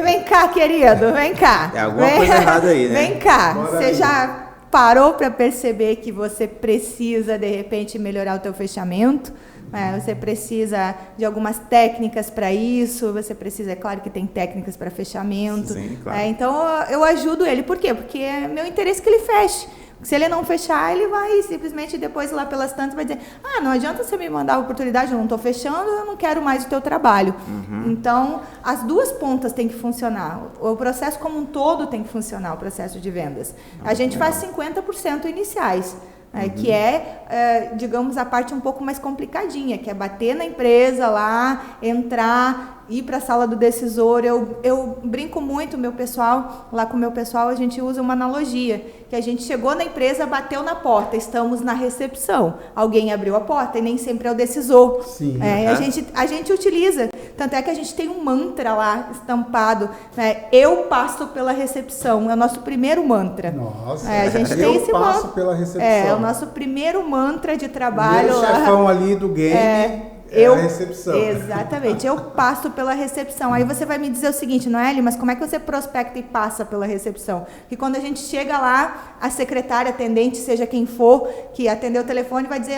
Vem cá, querido, vem cá. É alguma coisa errada aí, né? Vem cá. Você já parou para perceber que você precisa, de repente, melhorar o teu fechamento? Você precisa de algumas técnicas para isso, você precisa, é claro que tem técnicas para fechamento. Sim, claro. Então, eu ajudo ele. Por quê? Porque é meu interesse que ele feche. Se ele não fechar, ele vai simplesmente depois lá pelas tantas vai dizer, não adianta você me mandar a oportunidade, eu não estou fechando, eu não quero mais o teu trabalho. Então, as duas pontas têm que funcionar. O processo como um todo tem que funcionar, o processo de vendas. A gente faz 50% iniciais. Que digamos, a parte um pouco mais complicadinha, que é bater na empresa lá, entrar, ir para a sala do decisor. Eu brinco muito, lá com o meu pessoal, a gente usa uma analogia, que a gente chegou na empresa, bateu na porta, estamos na recepção. Alguém abriu a porta e nem sempre é o decisor. Sim. A gente utiliza, tanto é que a gente tem um mantra lá estampado, né? Eu passo pela recepção, é o nosso primeiro mantra. Nossa, a gente tem esse passo pela recepção. É o nosso primeiro mantra de trabalho. O chefão ali do game a recepção. Exatamente, eu passo pela recepção. Aí você vai me dizer o seguinte, Noeli, mas como é que você prospecta e passa pela recepção? Porque quando a gente chega lá, a secretária, atendente, seja quem for, que atendeu o telefone, vai dizer,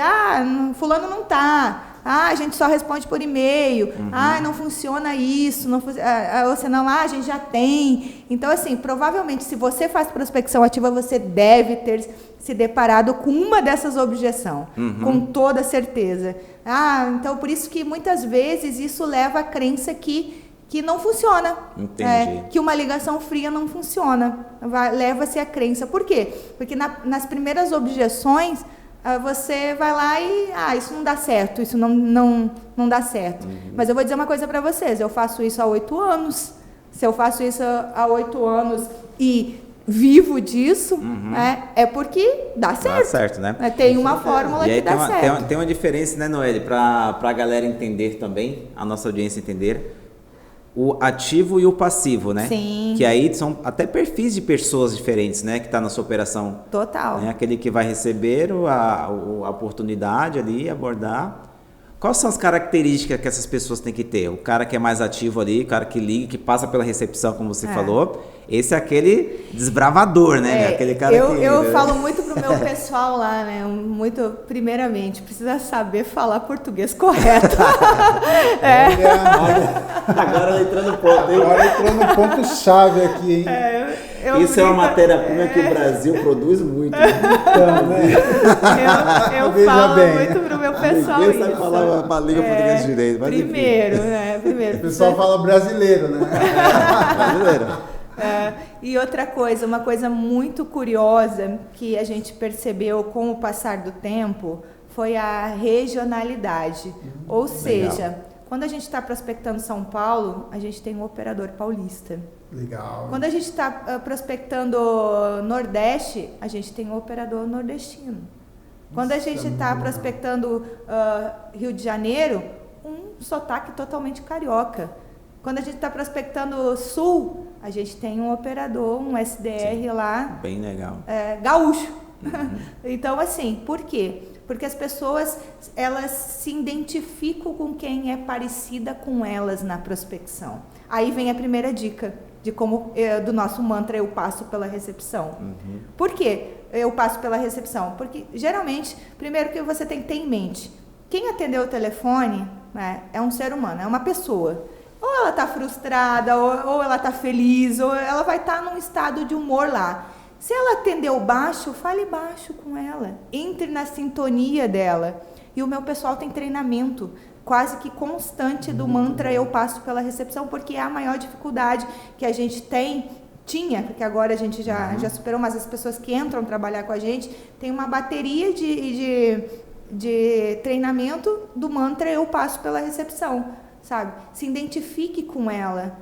fulano não tá. A gente só responde por e-mail. Não funciona isso. Ou senão, a gente já tem. Então, assim, provavelmente, se você faz prospecção ativa, você deve ter se deparado com uma dessas objeções, com toda certeza. Então, por isso que muitas vezes isso leva à crença que não funciona. Entendi. Que uma ligação fria não funciona. Leva-se à crença. Por quê? Porque nas primeiras objeções, você vai lá e isso não dá certo, isso não dá certo. Mas eu vou dizer uma coisa para vocês, eu faço isso há 8 anos. Se eu faço isso há 8 anos e vivo disso, é porque dá certo. Dá certo, né? Tem uma fórmula que dá certo. Tem uma diferença, né, Noeli, para a galera entender também, a nossa audiência entender. o ativo e o passivo, né? Sim. Que aí são até perfis de pessoas diferentes, né? Que está na sua operação. Total. Né? Aquele que vai receber a oportunidade ali, abordar. Quais são as características que essas pessoas têm que ter? O cara que é mais ativo ali, o cara que liga, que passa pela recepção, como você falou. Esse é aquele desbravador, né? Aquele cara eu falo muito pro meu pessoal lá, né? Primeiramente, precisa saber falar português correto. Agora entrando no ponto, hein? Agora entrando no ponto-chave aqui, hein? Isso é uma matéria-prima que o Brasil produz muito. Então, né? Eu falo muito pro meu pessoal Ninguém sabe falar uma língua portuguesa direito. Mas primeiro. O pessoal fala brasileiro, né? Brasileiro. E outra coisa, uma coisa muito curiosa que a gente percebeu com o passar do tempo foi a regionalidade. Ou seja, quando a gente está prospectando São Paulo, a gente tem um operador paulista. Legal. Quando a gente está prospectando Nordeste, a gente tem um operador nordestino. Quando a gente está prospectando Rio de Janeiro, um sotaque totalmente carioca. Quando a gente está prospectando Sul, a gente tem um operador, um SDR lá. Bem legal. Gaúcho. Então, assim, por quê? Porque as pessoas, elas se identificam com quem é parecida com elas na prospecção. Aí vem a primeira dica de como do nosso mantra eu passo pela recepção. Por quê eu passo pela recepção? Porque geralmente, primeiro que você tem que ter em mente, quem atendeu o telefone, né, é um ser humano, é uma pessoa. Ou ela está frustrada, ou ela está feliz, ou ela vai estar num estado de humor lá. Se ela atendeu baixo, fale baixo com ela. Entre na sintonia dela. E o meu pessoal tem treinamento quase que constante do mantra eu passo pela recepção, porque é a maior dificuldade que a gente tinha, porque agora a gente já superou, mas as pessoas que entram trabalhar com a gente tem uma bateria de treinamento do mantra eu passo pela recepção, sabe? Se identifique com ela.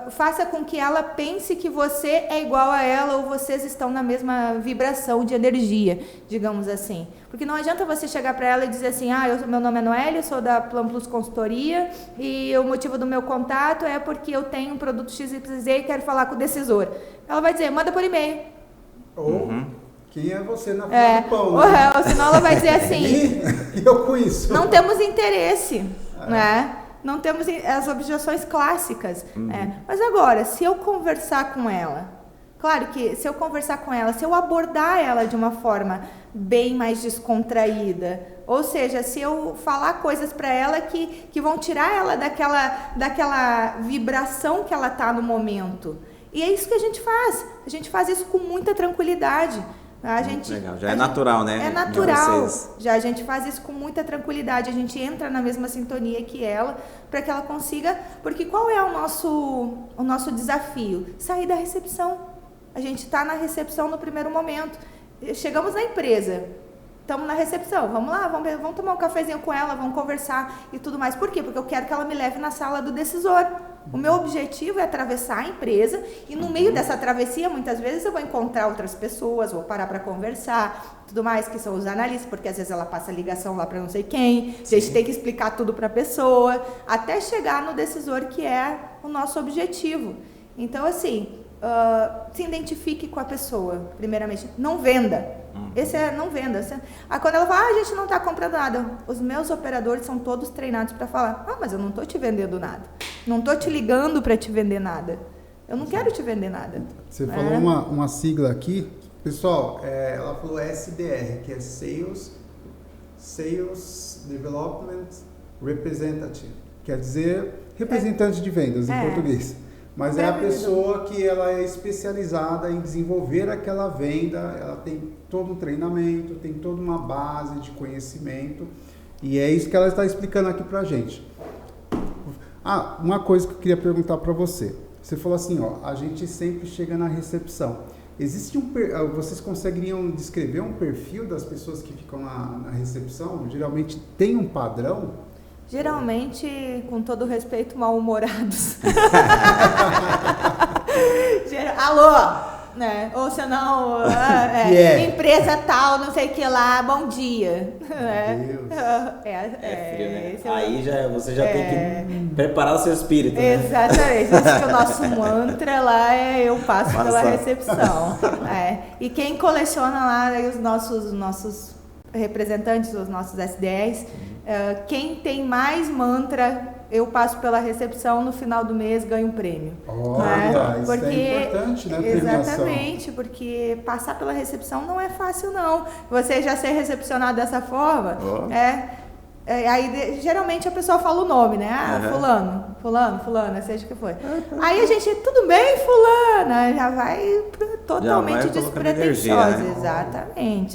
Faça com que ela pense que você é igual a ela ou vocês estão na mesma vibração de energia, digamos assim. Porque não adianta você chegar para ela e dizer assim, meu nome é Noélia, eu sou da Plan Plus Consultoria e o motivo do meu contato é porque eu tenho um produto XYZ e quero falar com o decisor. Ela vai dizer, manda por e-mail. Ou quem é você na fila do pão? Ou senão ela vai dizer assim, eu com isso. Não temos interesse, né? Não temos as objeções clássicas. Mas agora, se eu conversar com ela, claro que se eu conversar com ela, se eu abordar ela de uma forma bem mais descontraída, ou seja, se eu falar coisas para ela que vão tirar ela daquela vibração que ela está no momento. E é isso que a gente faz isso com muita tranquilidade. Legal. Já é natural, né? É natural. Já a gente faz isso com muita tranquilidade. A gente entra na mesma sintonia que ela, para que ela consiga. Porque qual é o nosso desafio? Sair da recepção. A gente está na recepção no primeiro momento. Chegamos na empresa. Estamos na recepção. Vamos lá, vamos tomar um cafezinho com ela, vamos conversar e tudo mais. Por quê? Porque eu quero que ela me leve na sala do decisor. O meu objetivo é atravessar a empresa e no meio dessa travessia, muitas vezes eu vou encontrar outras pessoas, vou parar para conversar, tudo mais, que são os analistas, porque às vezes ela passa ligação lá para não sei quem, a gente tem que explicar tudo para a pessoa, até chegar no decisor, que é o nosso objetivo. Então, assim, se identifique com a pessoa, primeiramente. Não venda. Não venda. Quando ela fala, a gente não está comprando nada. Os meus operadores são todos treinados para falar, mas eu não estou te vendendo nada. Não estou te ligando para te vender nada. Eu não quero te vender nada. Você falou uma sigla aqui. Pessoal, ela falou SDR, que é Sales Development Representative. Quer dizer, representante de vendas em português. Mas é a pessoa que ela é especializada em desenvolver aquela venda, ela tem todo um treinamento, tem toda uma base de conhecimento, e é isso que ela está explicando aqui pra gente. Uma coisa que eu queria perguntar para você. Você falou assim, a gente sempre chega na recepção. Existe vocês conseguiriam descrever um perfil das pessoas que ficam na recepção? Geralmente tem um padrão? Geralmente, com todo respeito, mal-humorados. Alô, né? Ou senão, empresa tal, não sei o que lá, bom dia. Frio, né? Aí você já tem que preparar o seu espírito. Né? Exatamente. Esse que é o nosso mantra lá, eu passo pela recepção. E quem coleciona lá os nossos representantes, os nossos SDRs, quem tem mais mantra, eu passo pela recepção, no final do mês ganho um prêmio. Isso é importante, né? Exatamente, porque passar pela recepção não é fácil, não. Você já ser recepcionado dessa forma, aí geralmente a pessoa fala o nome, né? Fulano, seja o que for. Aí a gente, tudo bem, fulana, já vai totalmente despretensiosa.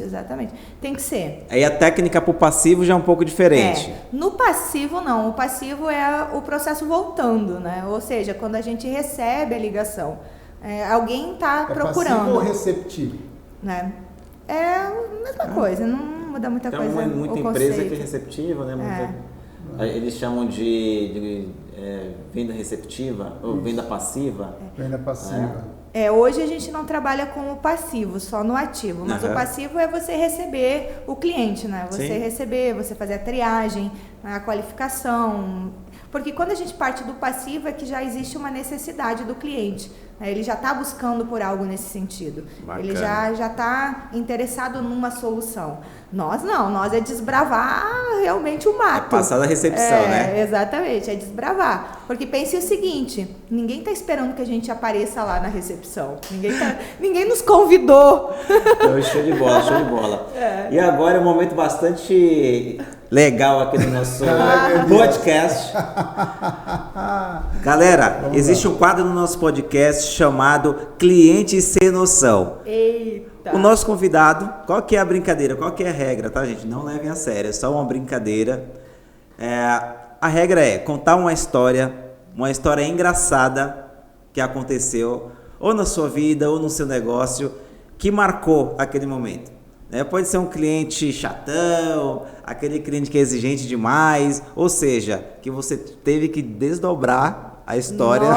Exatamente. Tem que ser. Aí a técnica pro passivo já é um pouco diferente. No passivo não, o passivo é o processo voltando, né? Ou seja, quando a gente recebe a ligação, alguém está procurando. Passivo ou receptivo? Né? É a mesma coisa, não muda muita coisa. Tem muita empresa que é receptiva, né? Eles chamam de venda receptiva ou venda passiva. Venda passiva. Hoje a gente não trabalha com o passivo, só no ativo. Mas o passivo é você receber o cliente, né? Você receber, você fazer a triagem, a qualificação. Porque quando a gente parte do passivo é que já existe uma necessidade do cliente. Ele já está buscando por algo nesse sentido. Bacana. Ele já está interessado numa solução. Nós não, nós é desbravar realmente o mato. Passar da recepção, né? Exatamente, é desbravar. Porque pense o seguinte, ninguém está esperando que a gente apareça lá na recepção. Ninguém nos convidou. Show de bola. E agora é um momento bastante legal aqui no nosso podcast. Galera, existe um quadro no nosso podcast chamado Cliente Sem Noção. Eita! O nosso convidado, qual que é a brincadeira, qual que é a regra, tá, gente? Não levem a sério, é só uma brincadeira. A regra é contar uma história engraçada que aconteceu ou na sua vida ou no seu negócio que marcou aquele momento. Pode ser um cliente chatão, aquele cliente que é exigente demais, ou seja, que você teve que desdobrar a história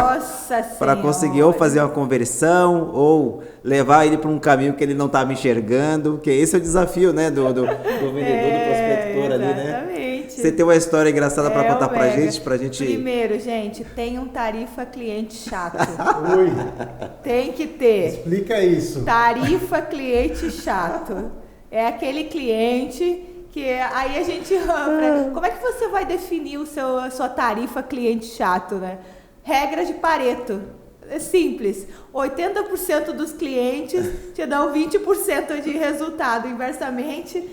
para conseguir ou fazer uma conversão ou levar ele para um caminho que ele não estava enxergando, porque esse é o desafio, né, do vendedor, do prospector ali, né? Exatamente. Você tem uma história engraçada para contar pra gente? Primeiro, gente, tem um tarifa cliente chato. Oi. Tem que ter. Explica isso. Tarifa cliente chato. É aquele cliente que aí a gente... Como é que você vai definir a sua tarifa cliente chato, né? Regra de Pareto. É simples. 80% dos clientes te dão 20% de resultado. Inversamente,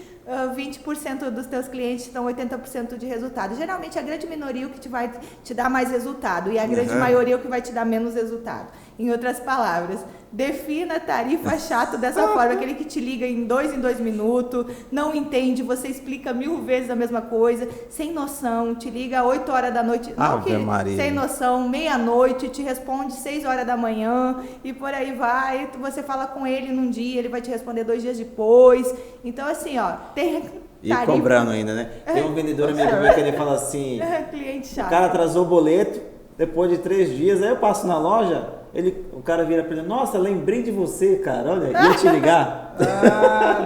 20% dos teus clientes dão 80% de resultado. Geralmente, a grande minoria é o que vai te dar mais resultado. E a grande maioria é o que vai te dar menos resultado. Em outras palavras, defina a tarifa chato dessa forma, aquele que te liga em 2 minutos, não entende, você explica 1000 vezes a mesma coisa, sem noção, te liga 8 horas da noite, sem noção, meia-noite, te responde 6 horas da manhã e por aí vai, você fala com ele num dia, ele vai te responder 2 dias depois. Então assim, tem... E cobrando ainda, né? Tem um vendedor amigo meu que ele fala assim, cliente chato. O cara atrasou o boleto, depois de 3 dias, aí eu passo na loja... O cara vira pra ele, nossa, lembrei de você, cara, olha, ia te ligar.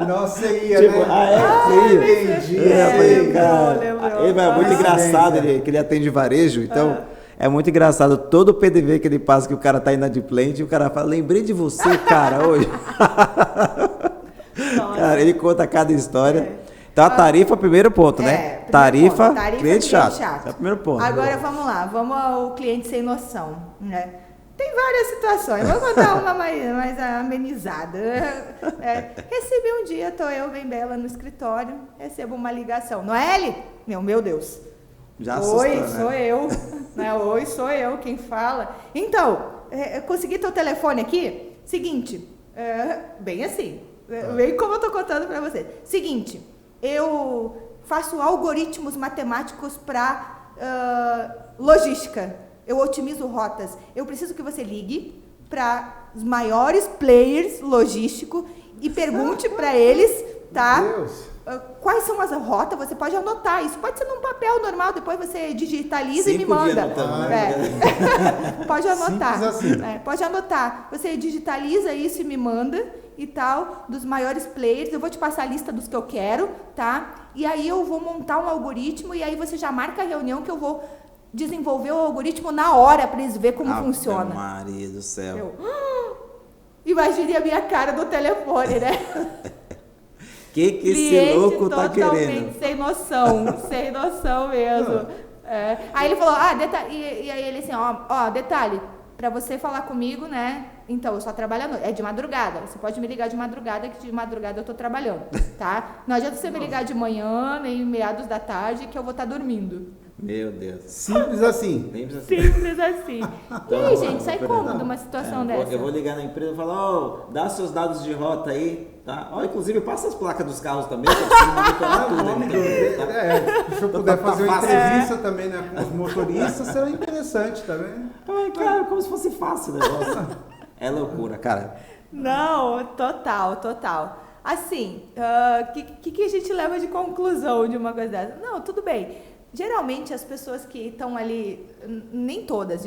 Nossa, ia, tipo, né? Entendi. Ele é muito engraçado, que ele atende varejo, então é muito engraçado todo o PDV que ele passa, que o cara tá inadimplente, e o cara fala, lembrei de você, cara, hoje. Cara, ele conta cada história. Então a tarifa é o primeiro ponto, né? Tarifa cliente chato. É o primeiro ponto. Agora vamos lá, vamos ao cliente sem noção, né? Tem várias situações, vou contar uma mais amenizada. Recebi um dia, estou eu bem bela no escritório, recebo uma ligação. Noeli? Meu Deus. Já assustou, Oi, né? sou eu. Oi, sou eu quem fala. Então, consegui teu telefone aqui? Seguinte, bem assim, bem como eu estou contando para você. Seguinte, eu faço algoritmos matemáticos para logística. Eu otimizo rotas. Eu preciso que você ligue para os maiores players logísticos e pergunte para eles, tá? quais são as rotas, você pode anotar. Isso pode ser num papel normal, depois você digitaliza e me manda. Pode anotar. Assim. Pode anotar. Você digitaliza isso e me manda e tal, dos maiores players. Eu vou te passar a lista dos que eu quero, tá? E aí eu vou montar um algoritmo e aí você já marca a reunião que eu vou desenvolver o algoritmo na hora para eles verem como funciona. Maria do céu. Imagine a minha cara do telefone, né? Que esse louco tá querendo? Totalmente sem noção mesmo. Aí ele falou, e aí ele assim, detalhe, pra você falar comigo, né, então eu só trabalho à noite, é de madrugada, você pode me ligar de madrugada, que de madrugada eu tô trabalhando, tá? Não adianta você me ligar de manhã, nem meados da tarde, que eu vou estar dormindo. Meu Deus. Simples assim. Simples assim. E aí, gente, sai como de uma situação dessa? Eu vou ligar na empresa e falar, dá seus dados de rota aí, tá? Inclusive, passa as placas dos carros também, que eu preciso monitorar tudo. Se eu puder fazer uma entrevista também, né, com os motoristas, será interessante também. Cara, como se fosse fácil o negócio. É loucura, cara. Não, total. Assim, que a gente leva de conclusão de uma coisa dessa? Não, tudo bem. Geralmente as pessoas que estão ali, nem todas,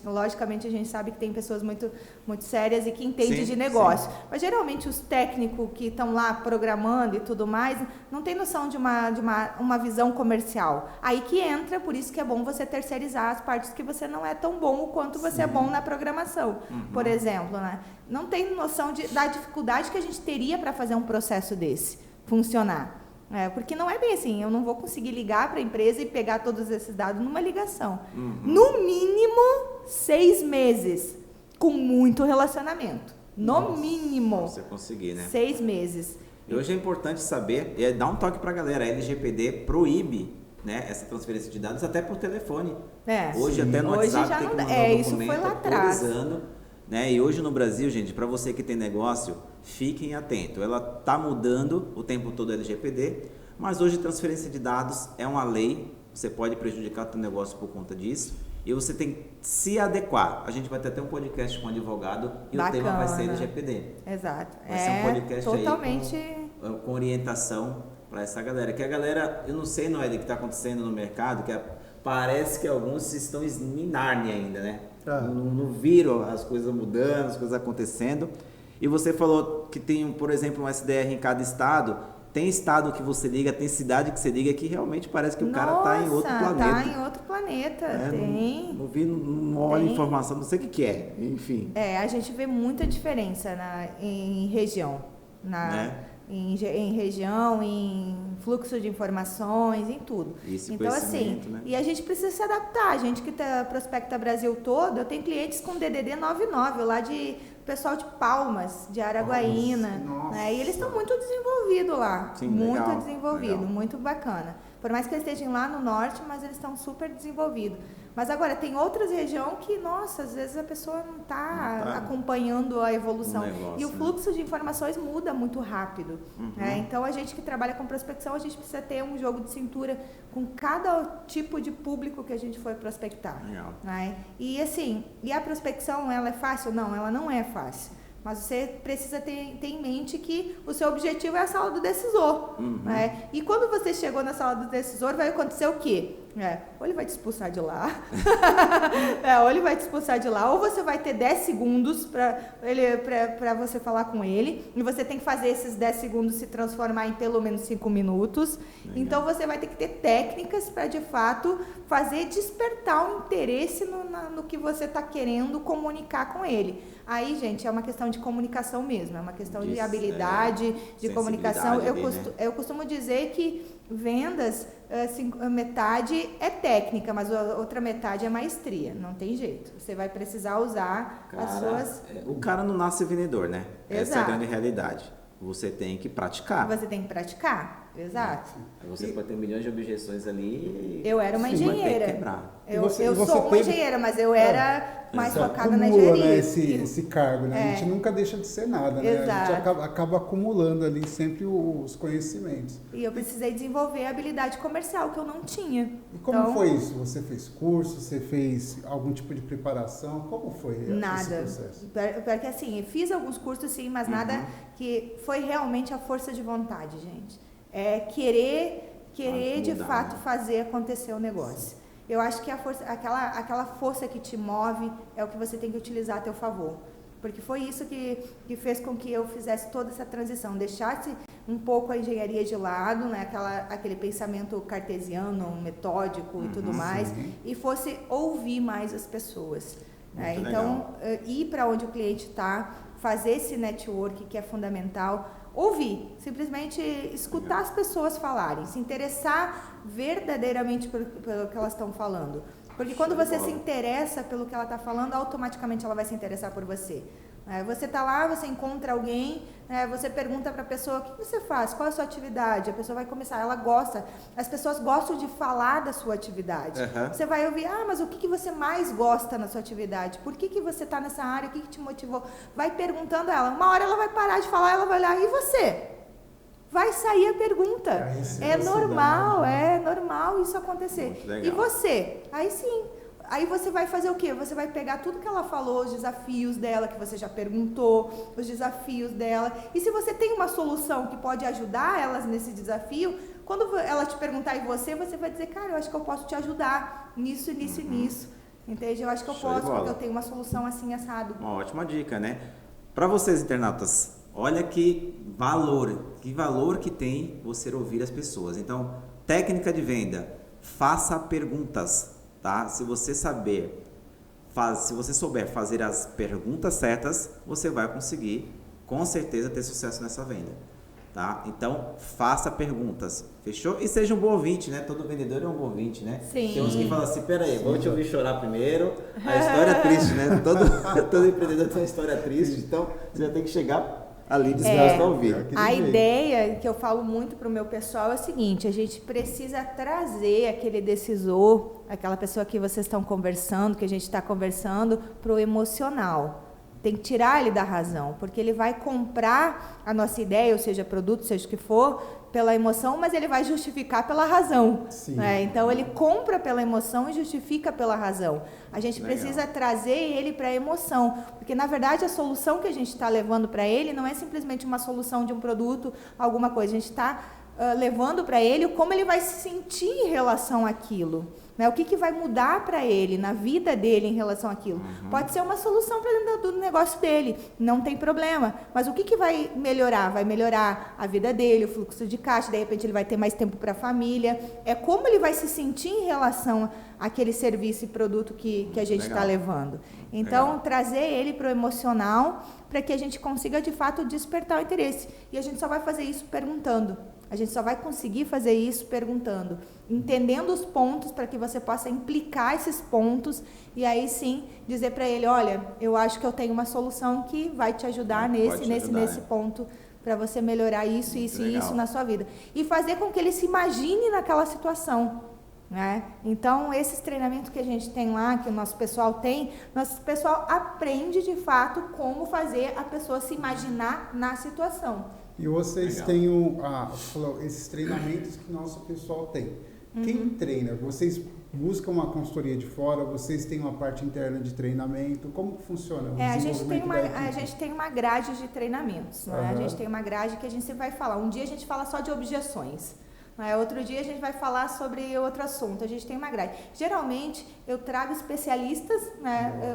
logicamente a gente sabe que tem pessoas muito, muito sérias e que entendem de negócio, mas geralmente os técnicos que estão lá programando e tudo mais, não tem noção de uma visão comercial. Aí que entra, por isso que é bom você terceirizar as partes que você não é tão bom quanto você é bom na programação, por exemplo, né? Não tem noção da dificuldade que a gente teria para fazer um processo desse funcionar. Porque não é bem assim, eu não vou conseguir ligar para a empresa e pegar todos esses dados numa ligação. No mínimo 6 meses, com muito relacionamento. No mínimo. Você conseguir, né? 6 meses. E hoje é importante saber, e dar um toque para a galera, a LGPD proíbe, né, essa transferência de dados até por telefone. Hoje até no WhatsApp já tem que não, mandar um isso documento foi lá atrás. autorizando. Né? E hoje no Brasil, gente, para você que tem negócio, fiquem atentos. Ela está mudando o tempo todo a LGPD, mas hoje transferência de dados é uma lei. Você pode prejudicar o seu negócio por conta disso. E você tem que se adequar. A gente vai ter até um podcast com um advogado e o tema vai ser LGPD. Exato. Vai ser um podcast totalmente aí com orientação para essa galera. Que a galera, eu não sei, Noeli, o que está acontecendo no mercado, parece que alguns estão em Nárnia ainda, né? Não viram as coisas mudando, as coisas acontecendo. E você falou que tem, por exemplo, um SDR em cada estado. Tem estado que você liga, tem cidade que você liga que realmente parece que o cara está em outro planeta. Tá em outro planeta, tem. Não vi, não olha informação, não sei o que é, enfim. A gente vê muita diferença em região, em região, em fluxo de informações, em tudo. Então, assim, né? E a gente precisa se adaptar. A gente que prospecta Brasil todo, eu tenho clientes com DDD 99, lá de pessoal de Palmas, de Araguaína, né? E eles estão muito desenvolvidos lá. Sim, muito desenvolvido, muito bacana. Por mais que eles estejam lá no norte, mas eles estão super desenvolvidos. Mas agora, tem outras regiões que, nossa, às vezes a pessoa não está acompanhando a evolução. E o fluxo de informações muda muito rápido. Né? Então, a gente que trabalha com prospecção, a gente precisa ter um jogo de cintura com cada tipo de público que a gente for prospectar. Né? E assim, a prospecção, ela é fácil? Não, ela não é fácil. Mas você precisa ter em mente que o seu objetivo é a sala do decisor. Né? E quando você chegou na sala do decisor, vai acontecer o quê? Ou ele vai te expulsar de lá, ou você vai ter 10 segundos para você falar com ele, e você tem que fazer esses 10 segundos se transformar em pelo menos 5 minutos. Então você vai ter que ter técnicas para, de fato, fazer despertar o interesse no que você está querendo comunicar com ele. Aí, gente, é uma questão de comunicação mesmo, é uma questão de habilidade, de comunicação. Eu costumo dizer que vendas, assim, metade é técnica, mas a outra metade é maestria, não tem jeito. Você vai precisar usar as suas... O cara não nasce vendedor, né? Exato. Essa é a grande realidade. Você tem que praticar. Você tem que praticar. Exato. Você pode ter milhões de objeções ali. Eu era uma engenheira. Eu sou uma engenheira, mas eu era mais focada na engenharia. Né, esse cargo, né? A gente nunca deixa de ser nada, né? Exato. A gente acaba acumulando ali sempre os conhecimentos. E eu precisei desenvolver a habilidade comercial que eu não tinha. E como foi isso? Você fez curso? Você fez algum tipo de preparação? Como foi esse processo? Porque assim, eu fiz alguns cursos sim, mas nada que foi realmente a força de vontade, gente. É querer de fato fazer acontecer o negócio. Eu acho que a força, aquela força que te move é o que você tem que utilizar a teu favor. Porque foi isso que fez com que eu fizesse toda essa transição, deixasse um pouco a engenharia de lado, né, aquele pensamento cartesiano, metódico e tudo mais, e fosse ouvir mais as pessoas. Né? Então, ir para onde o cliente está, fazer esse network que é fundamental, ouvir, simplesmente escutar as pessoas falarem, se interessar verdadeiramente pelo que elas estão falando. Porque quando você se interessa pelo que ela está falando, automaticamente ela vai se interessar por você. Você está lá, você encontra alguém, você pergunta para a pessoa, o que você faz? Qual é a sua atividade? A pessoa vai começar, ela gosta, as pessoas gostam de falar da sua atividade. Você vai ouvir, mas o que você mais gosta na sua atividade? Por que você está nessa área? O que te motivou? Vai perguntando a ela, uma hora ela vai parar de falar, ela vai olhar, e você? Vai sair a pergunta. É normal isso acontecer. E você? Aí sim. Aí você vai fazer o quê? Você vai pegar tudo que ela falou, os desafios dela, que você já perguntou, os desafios dela. E se você tem uma solução que pode ajudar elas nesse desafio, quando ela te perguntar e você vai dizer, cara, eu acho que eu posso te ajudar nisso, nisso e nisso. Entende? Eu acho que eu posso, porque eu tenho uma solução assim, assado. Uma ótima dica, né? Para vocês, internautas, olha que valor que tem você ouvir as pessoas. Então, técnica de venda, faça perguntas. Tá? Se você souber fazer as perguntas certas, você vai conseguir, com certeza, ter sucesso nessa venda. Tá? Então, faça perguntas. Fechou? E seja um bom ouvinte, né? Todo vendedor é um bom ouvinte, né? Sim. Tem uns que falam assim, peraí, vou te ouvir chorar primeiro. A história é triste, né? Todo empreendedor tem uma história triste, então você já tem que chegar ali disposto a ouvir. A ideia que eu falo muito para o meu pessoal é o seguinte, a gente precisa trazer aquele decisor, aquela pessoa que vocês estão conversando, que a gente está conversando, para o emocional. Tem que tirar ele da razão, porque ele vai comprar a nossa ideia, ou seja, produto, seja o que for, pela emoção, mas ele vai justificar pela razão. Né? Então, ele compra pela emoção e justifica pela razão. A gente precisa trazer ele para a emoção, porque, na verdade, a solução que a gente está levando para ele não é simplesmente uma solução de um produto, alguma coisa. A gente está levando para ele como ele vai se sentir em relação àquilo. Né? O que vai mudar para ele, na vida dele em relação àquilo. Pode ser uma solução para dentro do negócio dele, não tem problema. Mas o que vai melhorar? Vai melhorar a vida dele, o fluxo de caixa, de repente ele vai ter mais tempo para a família. É como ele vai se sentir em relação àquele serviço e produto que a gente está levando. Então, trazer ele para o emocional, para que a gente consiga, de fato, despertar o interesse. E a gente só vai fazer isso perguntando. A gente só vai conseguir fazer isso perguntando, entendendo os pontos para que você possa implicar esses pontos e aí sim dizer para ele, olha, eu acho que eu tenho uma solução que vai te ajudar nesse ponto para você melhorar isso e isso na sua vida. E fazer com que ele se imagine naquela situação. Né? Então, esses treinamentos que a gente tem lá, que o nosso pessoal tem, nosso pessoal aprende de fato como fazer a pessoa se imaginar na situação. E vocês têm esses treinamentos que o nosso pessoal tem. Quem treina? Vocês buscam uma consultoria de fora? Vocês têm uma parte interna de treinamento? Como que funciona? A gente tem uma grade de treinamentos. Né? A gente tem uma grade que a gente sempre vai falar. Um dia a gente fala só de objeções. Outro dia a gente vai falar sobre outro assunto, a gente tem uma grade. Geralmente eu trago especialistas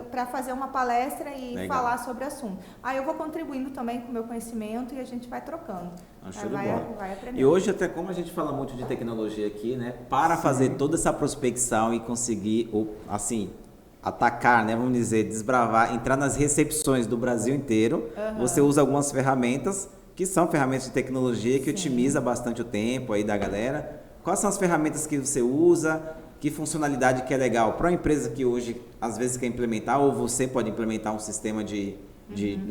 para fazer uma palestra e falar sobre o assunto. Aí eu vou contribuindo também com o meu conhecimento e a gente vai trocando. Vai aprendendo. E hoje, até como a gente fala muito de tecnologia aqui, né, para fazer toda essa prospecção e conseguir, assim, atacar, né, vamos dizer, desbravar, entrar nas recepções do Brasil inteiro, você usa algumas ferramentas que são ferramentas de tecnologia que otimiza bastante o tempo aí da galera. Quais são as ferramentas que você usa? Que funcionalidade que é legal para uma empresa que hoje às vezes quer implementar, ou você pode implementar um sistema de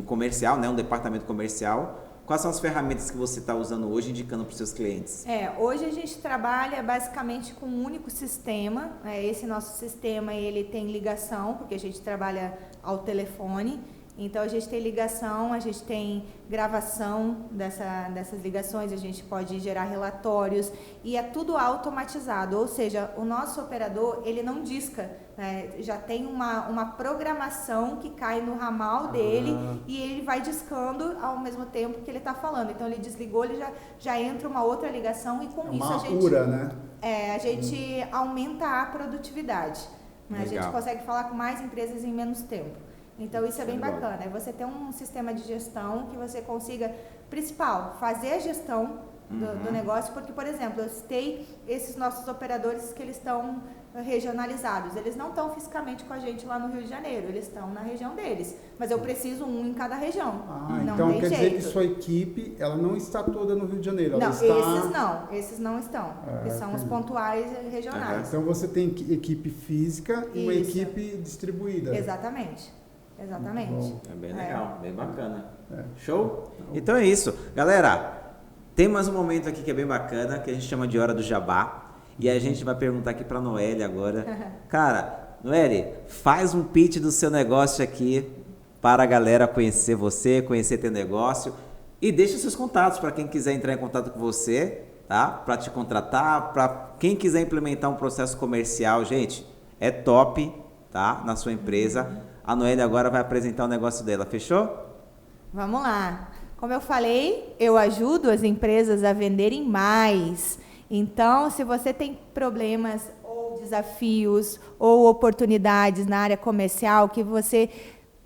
comercial, né, um departamento comercial. Quais são as ferramentas que você está usando hoje, indicando para os seus clientes? Hoje a gente trabalha basicamente com um único sistema. Esse nosso sistema, ele tem ligação, porque a gente trabalha ao telefone. Então, a gente tem ligação, a gente tem gravação dessas ligações, a gente pode gerar relatórios e é tudo automatizado, ou seja, o nosso operador, ele não disca, né? Já tem uma programação que cai no ramal dele e ele vai discando ao mesmo tempo que ele está falando. Então, ele desligou, ele já entra uma outra ligação e com isso a gente... né? A gente aumenta a produtividade, né? A gente consegue falar com mais empresas em menos tempo. Então, isso é bem bacana. É você ter um sistema de gestão que você consiga, principal, fazer a gestão do negócio, porque, por exemplo, eu citei esses nossos operadores que eles estão regionalizados. Eles não estão fisicamente com a gente lá no Rio de Janeiro, eles estão na região deles. Mas eu preciso um em cada região. Não então tem quer jeito. dizer que sua equipe, ela não está toda no Rio de Janeiro? Não, está... esses não estão. Que são os pontuais regionais. Então você tem equipe física e uma equipe distribuída. Exatamente. É bem legal, bem bacana. Show? Então é isso. Galera, tem mais um momento aqui que é bem bacana, que a gente chama de Hora do Jabá. E a gente vai perguntar aqui para a Noelle agora. Cara, Noelle, faz um pitch do seu negócio aqui para a galera conhecer você, conhecer teu negócio. E deixa os seus contatos para quem quiser entrar em contato com você, tá? Para te contratar, para quem quiser implementar um processo comercial. Gente, é top, tá? Na sua empresa. A Noelle agora vai apresentar o negócio dela, fechou? Vamos lá. Como eu falei, eu ajudo as empresas a venderem mais. Então, se você tem problemas ou desafios ou oportunidades na área comercial que você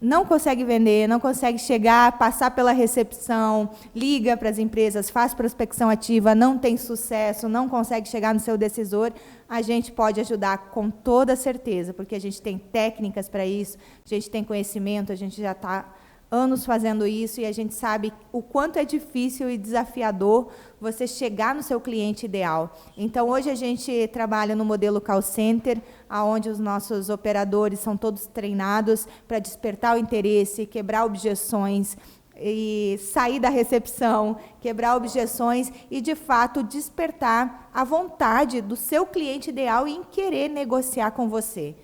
não consegue vender, não consegue chegar, passar pela recepção, liga para as empresas, faz prospecção ativa, não tem sucesso, não consegue chegar no seu decisor, a gente pode ajudar com toda certeza, porque a gente tem técnicas para isso, a gente tem conhecimento, a gente já está anos fazendo isso e a gente sabe o quanto é difícil e desafiador você chegar no seu cliente ideal. Então, hoje a gente trabalha no modelo call center, onde os nossos operadores são todos treinados para despertar o interesse, quebrar objeções, e sair da recepção, quebrar objeções e, de fato, despertar a vontade do seu cliente ideal em querer negociar com você.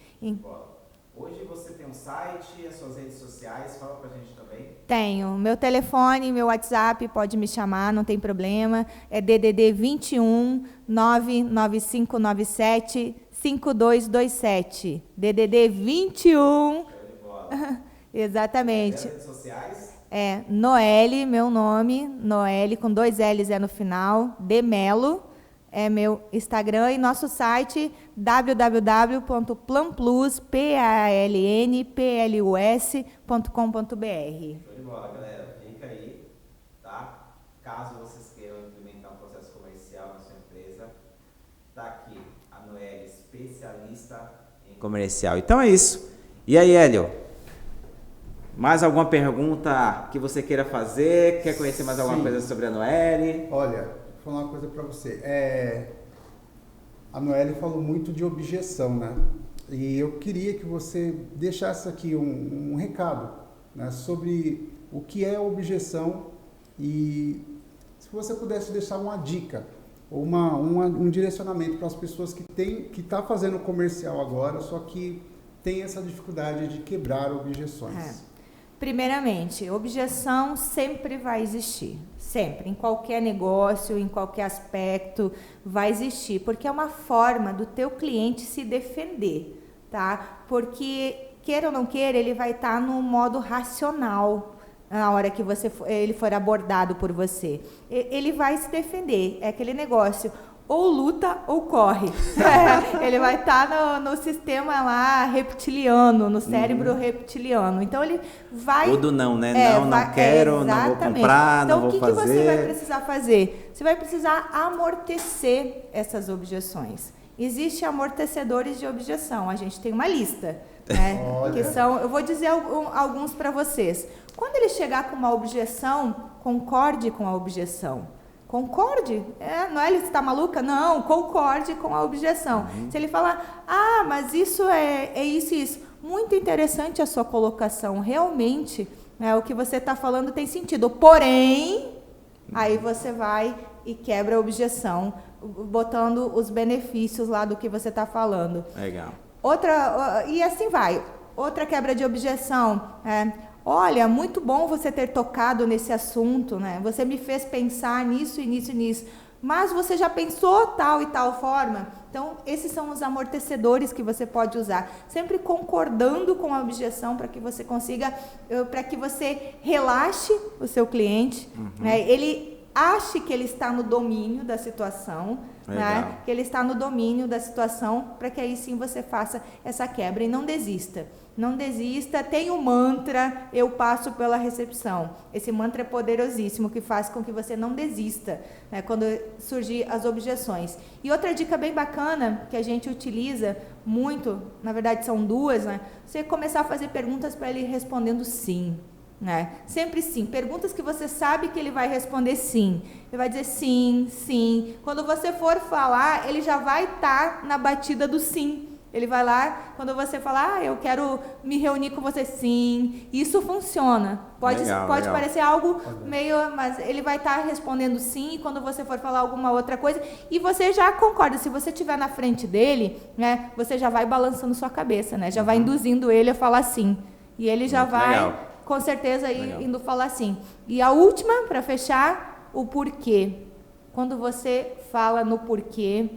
Hoje você tem um site, as suas redes sociais, fala pra gente também. Tenho. Meu telefone, meu WhatsApp, pode me chamar, não tem problema. É DDD 21 99597 5227. DDD 21. Exatamente. Redes sociais? Noelle, meu nome, Noelle com 2 L's no final, de Melo. É meu Instagram e nosso site www.planplus.com.br. Show de bola, galera. Fica aí, tá? Caso vocês queiram implementar um processo comercial na sua empresa, tá aqui a Noelle, especialista em comercial. Então é isso. E aí, Hélio? Mais alguma pergunta que você queira fazer? Quer conhecer mais alguma coisa sobre a Noelle? Olha, vou falar uma coisa para você. A Noelle falou muito de objeção, né? E eu queria que você deixasse aqui um recado, né, sobre o que é objeção e se você pudesse deixar uma dica ou um direcionamento para as pessoas que tá fazendo comercial agora, só que tem essa dificuldade de quebrar objeções. Primeiramente, objeção sempre vai existir. Sempre, em qualquer negócio, em qualquer aspecto, vai existir, porque é uma forma do teu cliente se defender, tá? Porque, queira ou não queira, ele vai estar no modo racional na hora que ele for abordado por você. Ele vai se defender, é aquele negócio, ou luta ou corre. Ele vai estar no sistema lá reptiliano, no cérebro reptiliano. Então, ele vai... Tudo não, né? Não quero, não vou comprar, então, não vou fazer. Então, o que você vai precisar fazer? Você vai precisar amortecer essas objeções. Existem amortecedores de objeção. A gente tem uma lista, né? Que são... Eu vou dizer alguns para vocês. Quando ele chegar com uma objeção, concorde com a objeção. Concorde. Noelle, você está maluca? Não, concorde com a objeção. Se ele falar, mas isso é isso e isso. Muito interessante a sua colocação. Realmente, o que você está falando tem sentido. Porém, aí você vai e quebra a objeção, botando os benefícios lá do que você está falando. Legal. E assim vai. Outra quebra de objeção olha, muito bom você ter tocado nesse assunto, né? Você me fez pensar nisso e nisso e nisso. Mas você já pensou tal e tal forma? Então, esses são os amortecedores que você pode usar. Sempre concordando com a objeção para que você consiga, para que você relaxe o seu cliente, né? Ele ache que ele está no domínio da situação, né? Que ele está no domínio da situação, para que aí sim você faça essa quebra e não desista. Não desista, tem o mantra, eu passo pela recepção. Esse mantra é poderosíssimo, que faz com que você não desista, né, quando surgir as objeções. E outra dica bem bacana, que a gente utiliza muito, na verdade são duas, né? Você começar a fazer perguntas para ele respondendo sim. Né? Sempre sim, perguntas que você sabe que ele vai responder sim, ele vai dizer sim, sim. Quando você for falar, ele já vai estar na batida do sim. Ele vai lá, quando você falar, eu quero me reunir com você, sim. Isso funciona. Pode parecer algo meio, mas ele vai estar respondendo sim, e quando você for falar alguma outra coisa, e você já concorda. Se você estiver na frente dele, né, você já vai balançando sua cabeça, né? Já vai induzindo ele a falar sim. E ele já vai, com certeza, indo falar sim. E a última, para fechar, o porquê. Quando você fala no porquê,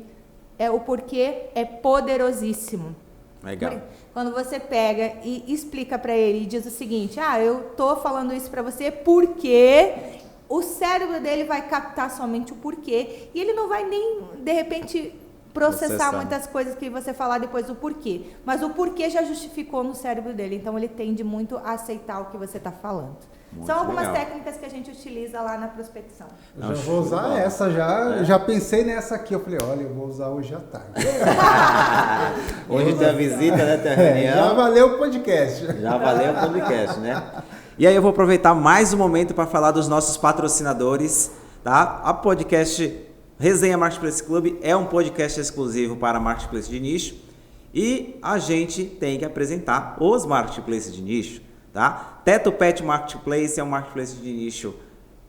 o porquê é poderosíssimo. Legal. Quando você pega e explica para ele e diz o seguinte, eu tô falando isso para você porque o cérebro dele vai captar somente o porquê e ele não vai nem, de repente, processar muitas coisas que você falar depois do porquê. Mas o porquê já justificou no cérebro dele, então ele tende muito a aceitar o que você está falando. Muito São algumas técnicas que a gente utiliza lá na prospecção. Eu já vou usar essa, já pensei nessa aqui. Eu falei, olha, eu vou usar hoje à tarde. Hoje tem a visita, né? Tem a reunião. Já valeu o podcast. Já valeu o podcast, né? E aí eu vou aproveitar mais um momento para falar dos nossos patrocinadores, tá? A podcast Resenha Marketplace Club é um podcast exclusivo para Marketplace de nicho e a gente tem que apresentar os Marketplaces de nicho. Tá? Teto Pet Marketplace é um marketplace de nicho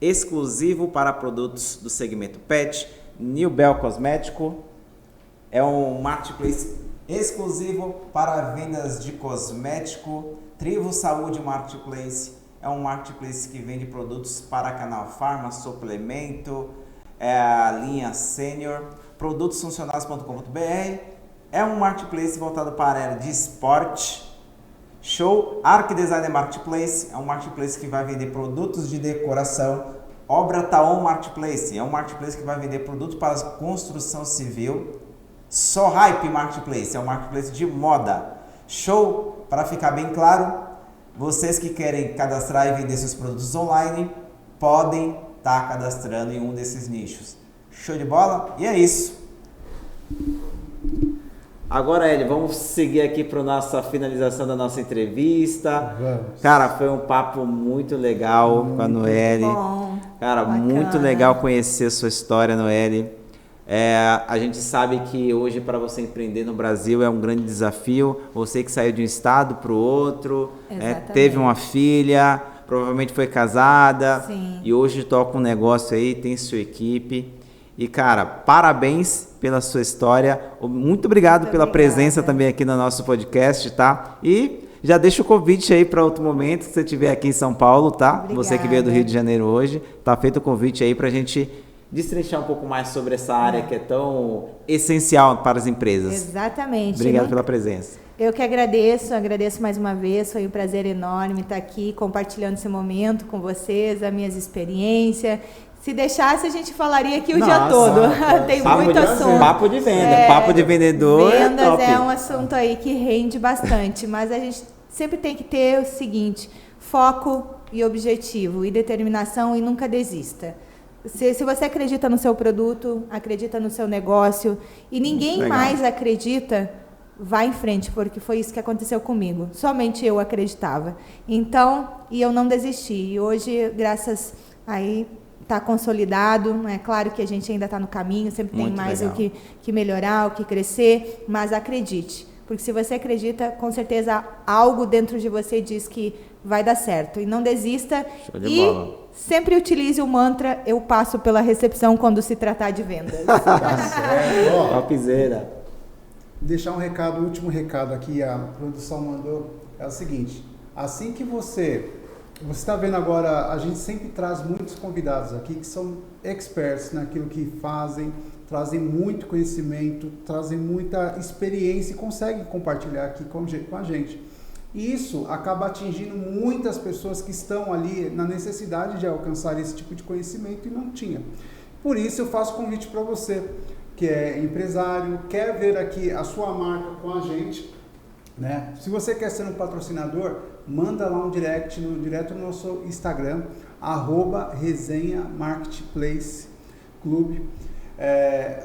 exclusivo para produtos do segmento pet. New Bell Cosmético é um marketplace exclusivo para vendas de cosmético. Trivo Saúde Marketplace é um marketplace que vende produtos para canal Farma, suplemento, a linha Senior. Produtosfuncionais.com.br é um marketplace voltado para a área de esporte. Show Arc Designer Marketplace é um marketplace que vai vender produtos de decoração. Obra Taon Marketplace é um marketplace que vai vender produtos para construção civil. So Hype Marketplace é um marketplace de moda. Show, para ficar bem claro, vocês que querem cadastrar e vender seus produtos online podem estar cadastrando em um desses nichos. Show de bola? E é isso. Agora, Eli, vamos seguir aqui para a nossa finalização da nossa entrevista. Vamos. Cara, foi um papo muito legal com a Noeli. Bom, cara, bacana. Muito legal conhecer a sua história, Noeli. A gente sabe que hoje para você empreender no Brasil é um grande desafio. Você que saiu de um estado para o outro, teve uma filha, provavelmente foi casada. Sim. E hoje toca um negócio aí, tem sua equipe. E, cara, parabéns pela sua história. Muito obrigado pela presença também aqui no nosso podcast, tá? E já deixa o convite aí para outro momento, se você estiver aqui em São Paulo, tá? Obrigada. Você que veio do Rio de Janeiro hoje, tá feito o convite aí para a gente destrinchar um pouco mais sobre essa área que é tão essencial para as empresas. Exatamente. Obrigado pela presença. Eu que agradeço mais uma vez, foi um prazer enorme estar aqui compartilhando esse momento com vocês, as minhas experiências. Se deixasse, a gente falaria aqui o dia todo. Tem muito assunto. Papo de venda, papo de vendedor. Vendas é um assunto aí que rende bastante, mas a gente sempre tem que ter o seguinte: foco e objetivo, e determinação, e nunca desista. Se você acredita no seu produto, acredita no seu negócio, e ninguém mais acredita, vá em frente, porque foi isso que aconteceu comigo. Somente eu acreditava. Então, e eu não desisti. E hoje, graças aí, está consolidado. É claro que a gente ainda está no caminho, sempre tem mais o que melhorar, o que crescer, mas acredite. Porque se você acredita, com certeza algo dentro de você diz que vai dar certo. E não desista. Show de bola. Sempre utilize o mantra, eu passo pela recepção quando se tratar de vendas. Tá certo. Topzera. Deixar um recado, o último recado aqui, a produção mandou, é o seguinte, assim que você está vendo agora, a gente sempre traz muitos convidados aqui que são experts naquilo que fazem, trazem muito conhecimento, trazem muita experiência e conseguem compartilhar aqui com a gente. E isso acaba atingindo muitas pessoas que estão ali na necessidade de alcançar esse tipo de conhecimento e não tinha. Por isso eu faço convite para você, que é empresário, quer ver aqui a sua marca com a gente, né? Se você quer ser um patrocinador, manda lá um direto no nosso Instagram, @resenha Marketplace Clube.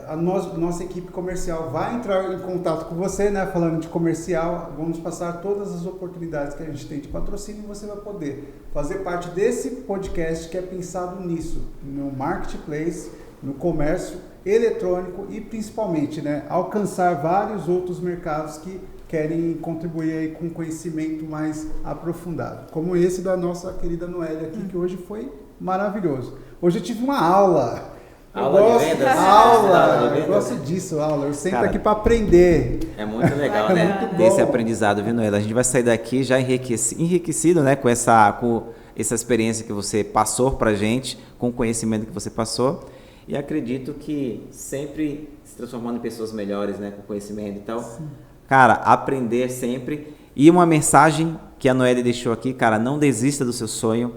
A nossa equipe comercial vai entrar em contato com você, né? Falando de comercial, vamos passar todas as oportunidades que a gente tem de patrocínio e você vai poder fazer parte desse podcast que é pensado nisso, no marketplace, no comércio eletrônico e principalmente, né, alcançar vários outros mercados que querem contribuir aí com conhecimento mais aprofundado, como esse da nossa querida Noélia aqui, que hoje foi maravilhoso. Hoje eu tive uma aula. Aula de vendas? Eu gosto disso, aula. Eu sento aqui para aprender. É muito legal, né? Muito Ter esse aprendizado, viu, Noélia? A gente vai sair daqui já enriquecido, né? Com essa experiência que você passou pra gente, com o conhecimento que você passou. E acredito que sempre se transformando em pessoas melhores, né? Com conhecimento. Então, cara, aprender sempre. E uma mensagem que a Noélia deixou aqui, cara, não desista do seu sonho.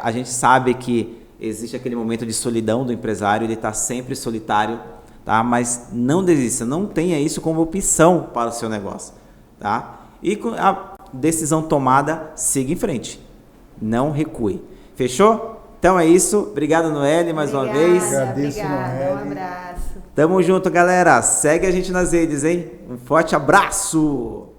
A gente sabe que existe aquele momento de solidão do empresário, ele está sempre solitário, tá? Mas não desista, não tenha isso como opção para o seu negócio, tá? E com a decisão tomada, siga em frente, não recue. Fechou? Então é isso, obrigado Noélia mais uma vez. Agradeço, Noélia. Um abraço. Tamo junto, galera, segue a gente nas redes, hein? Um forte abraço!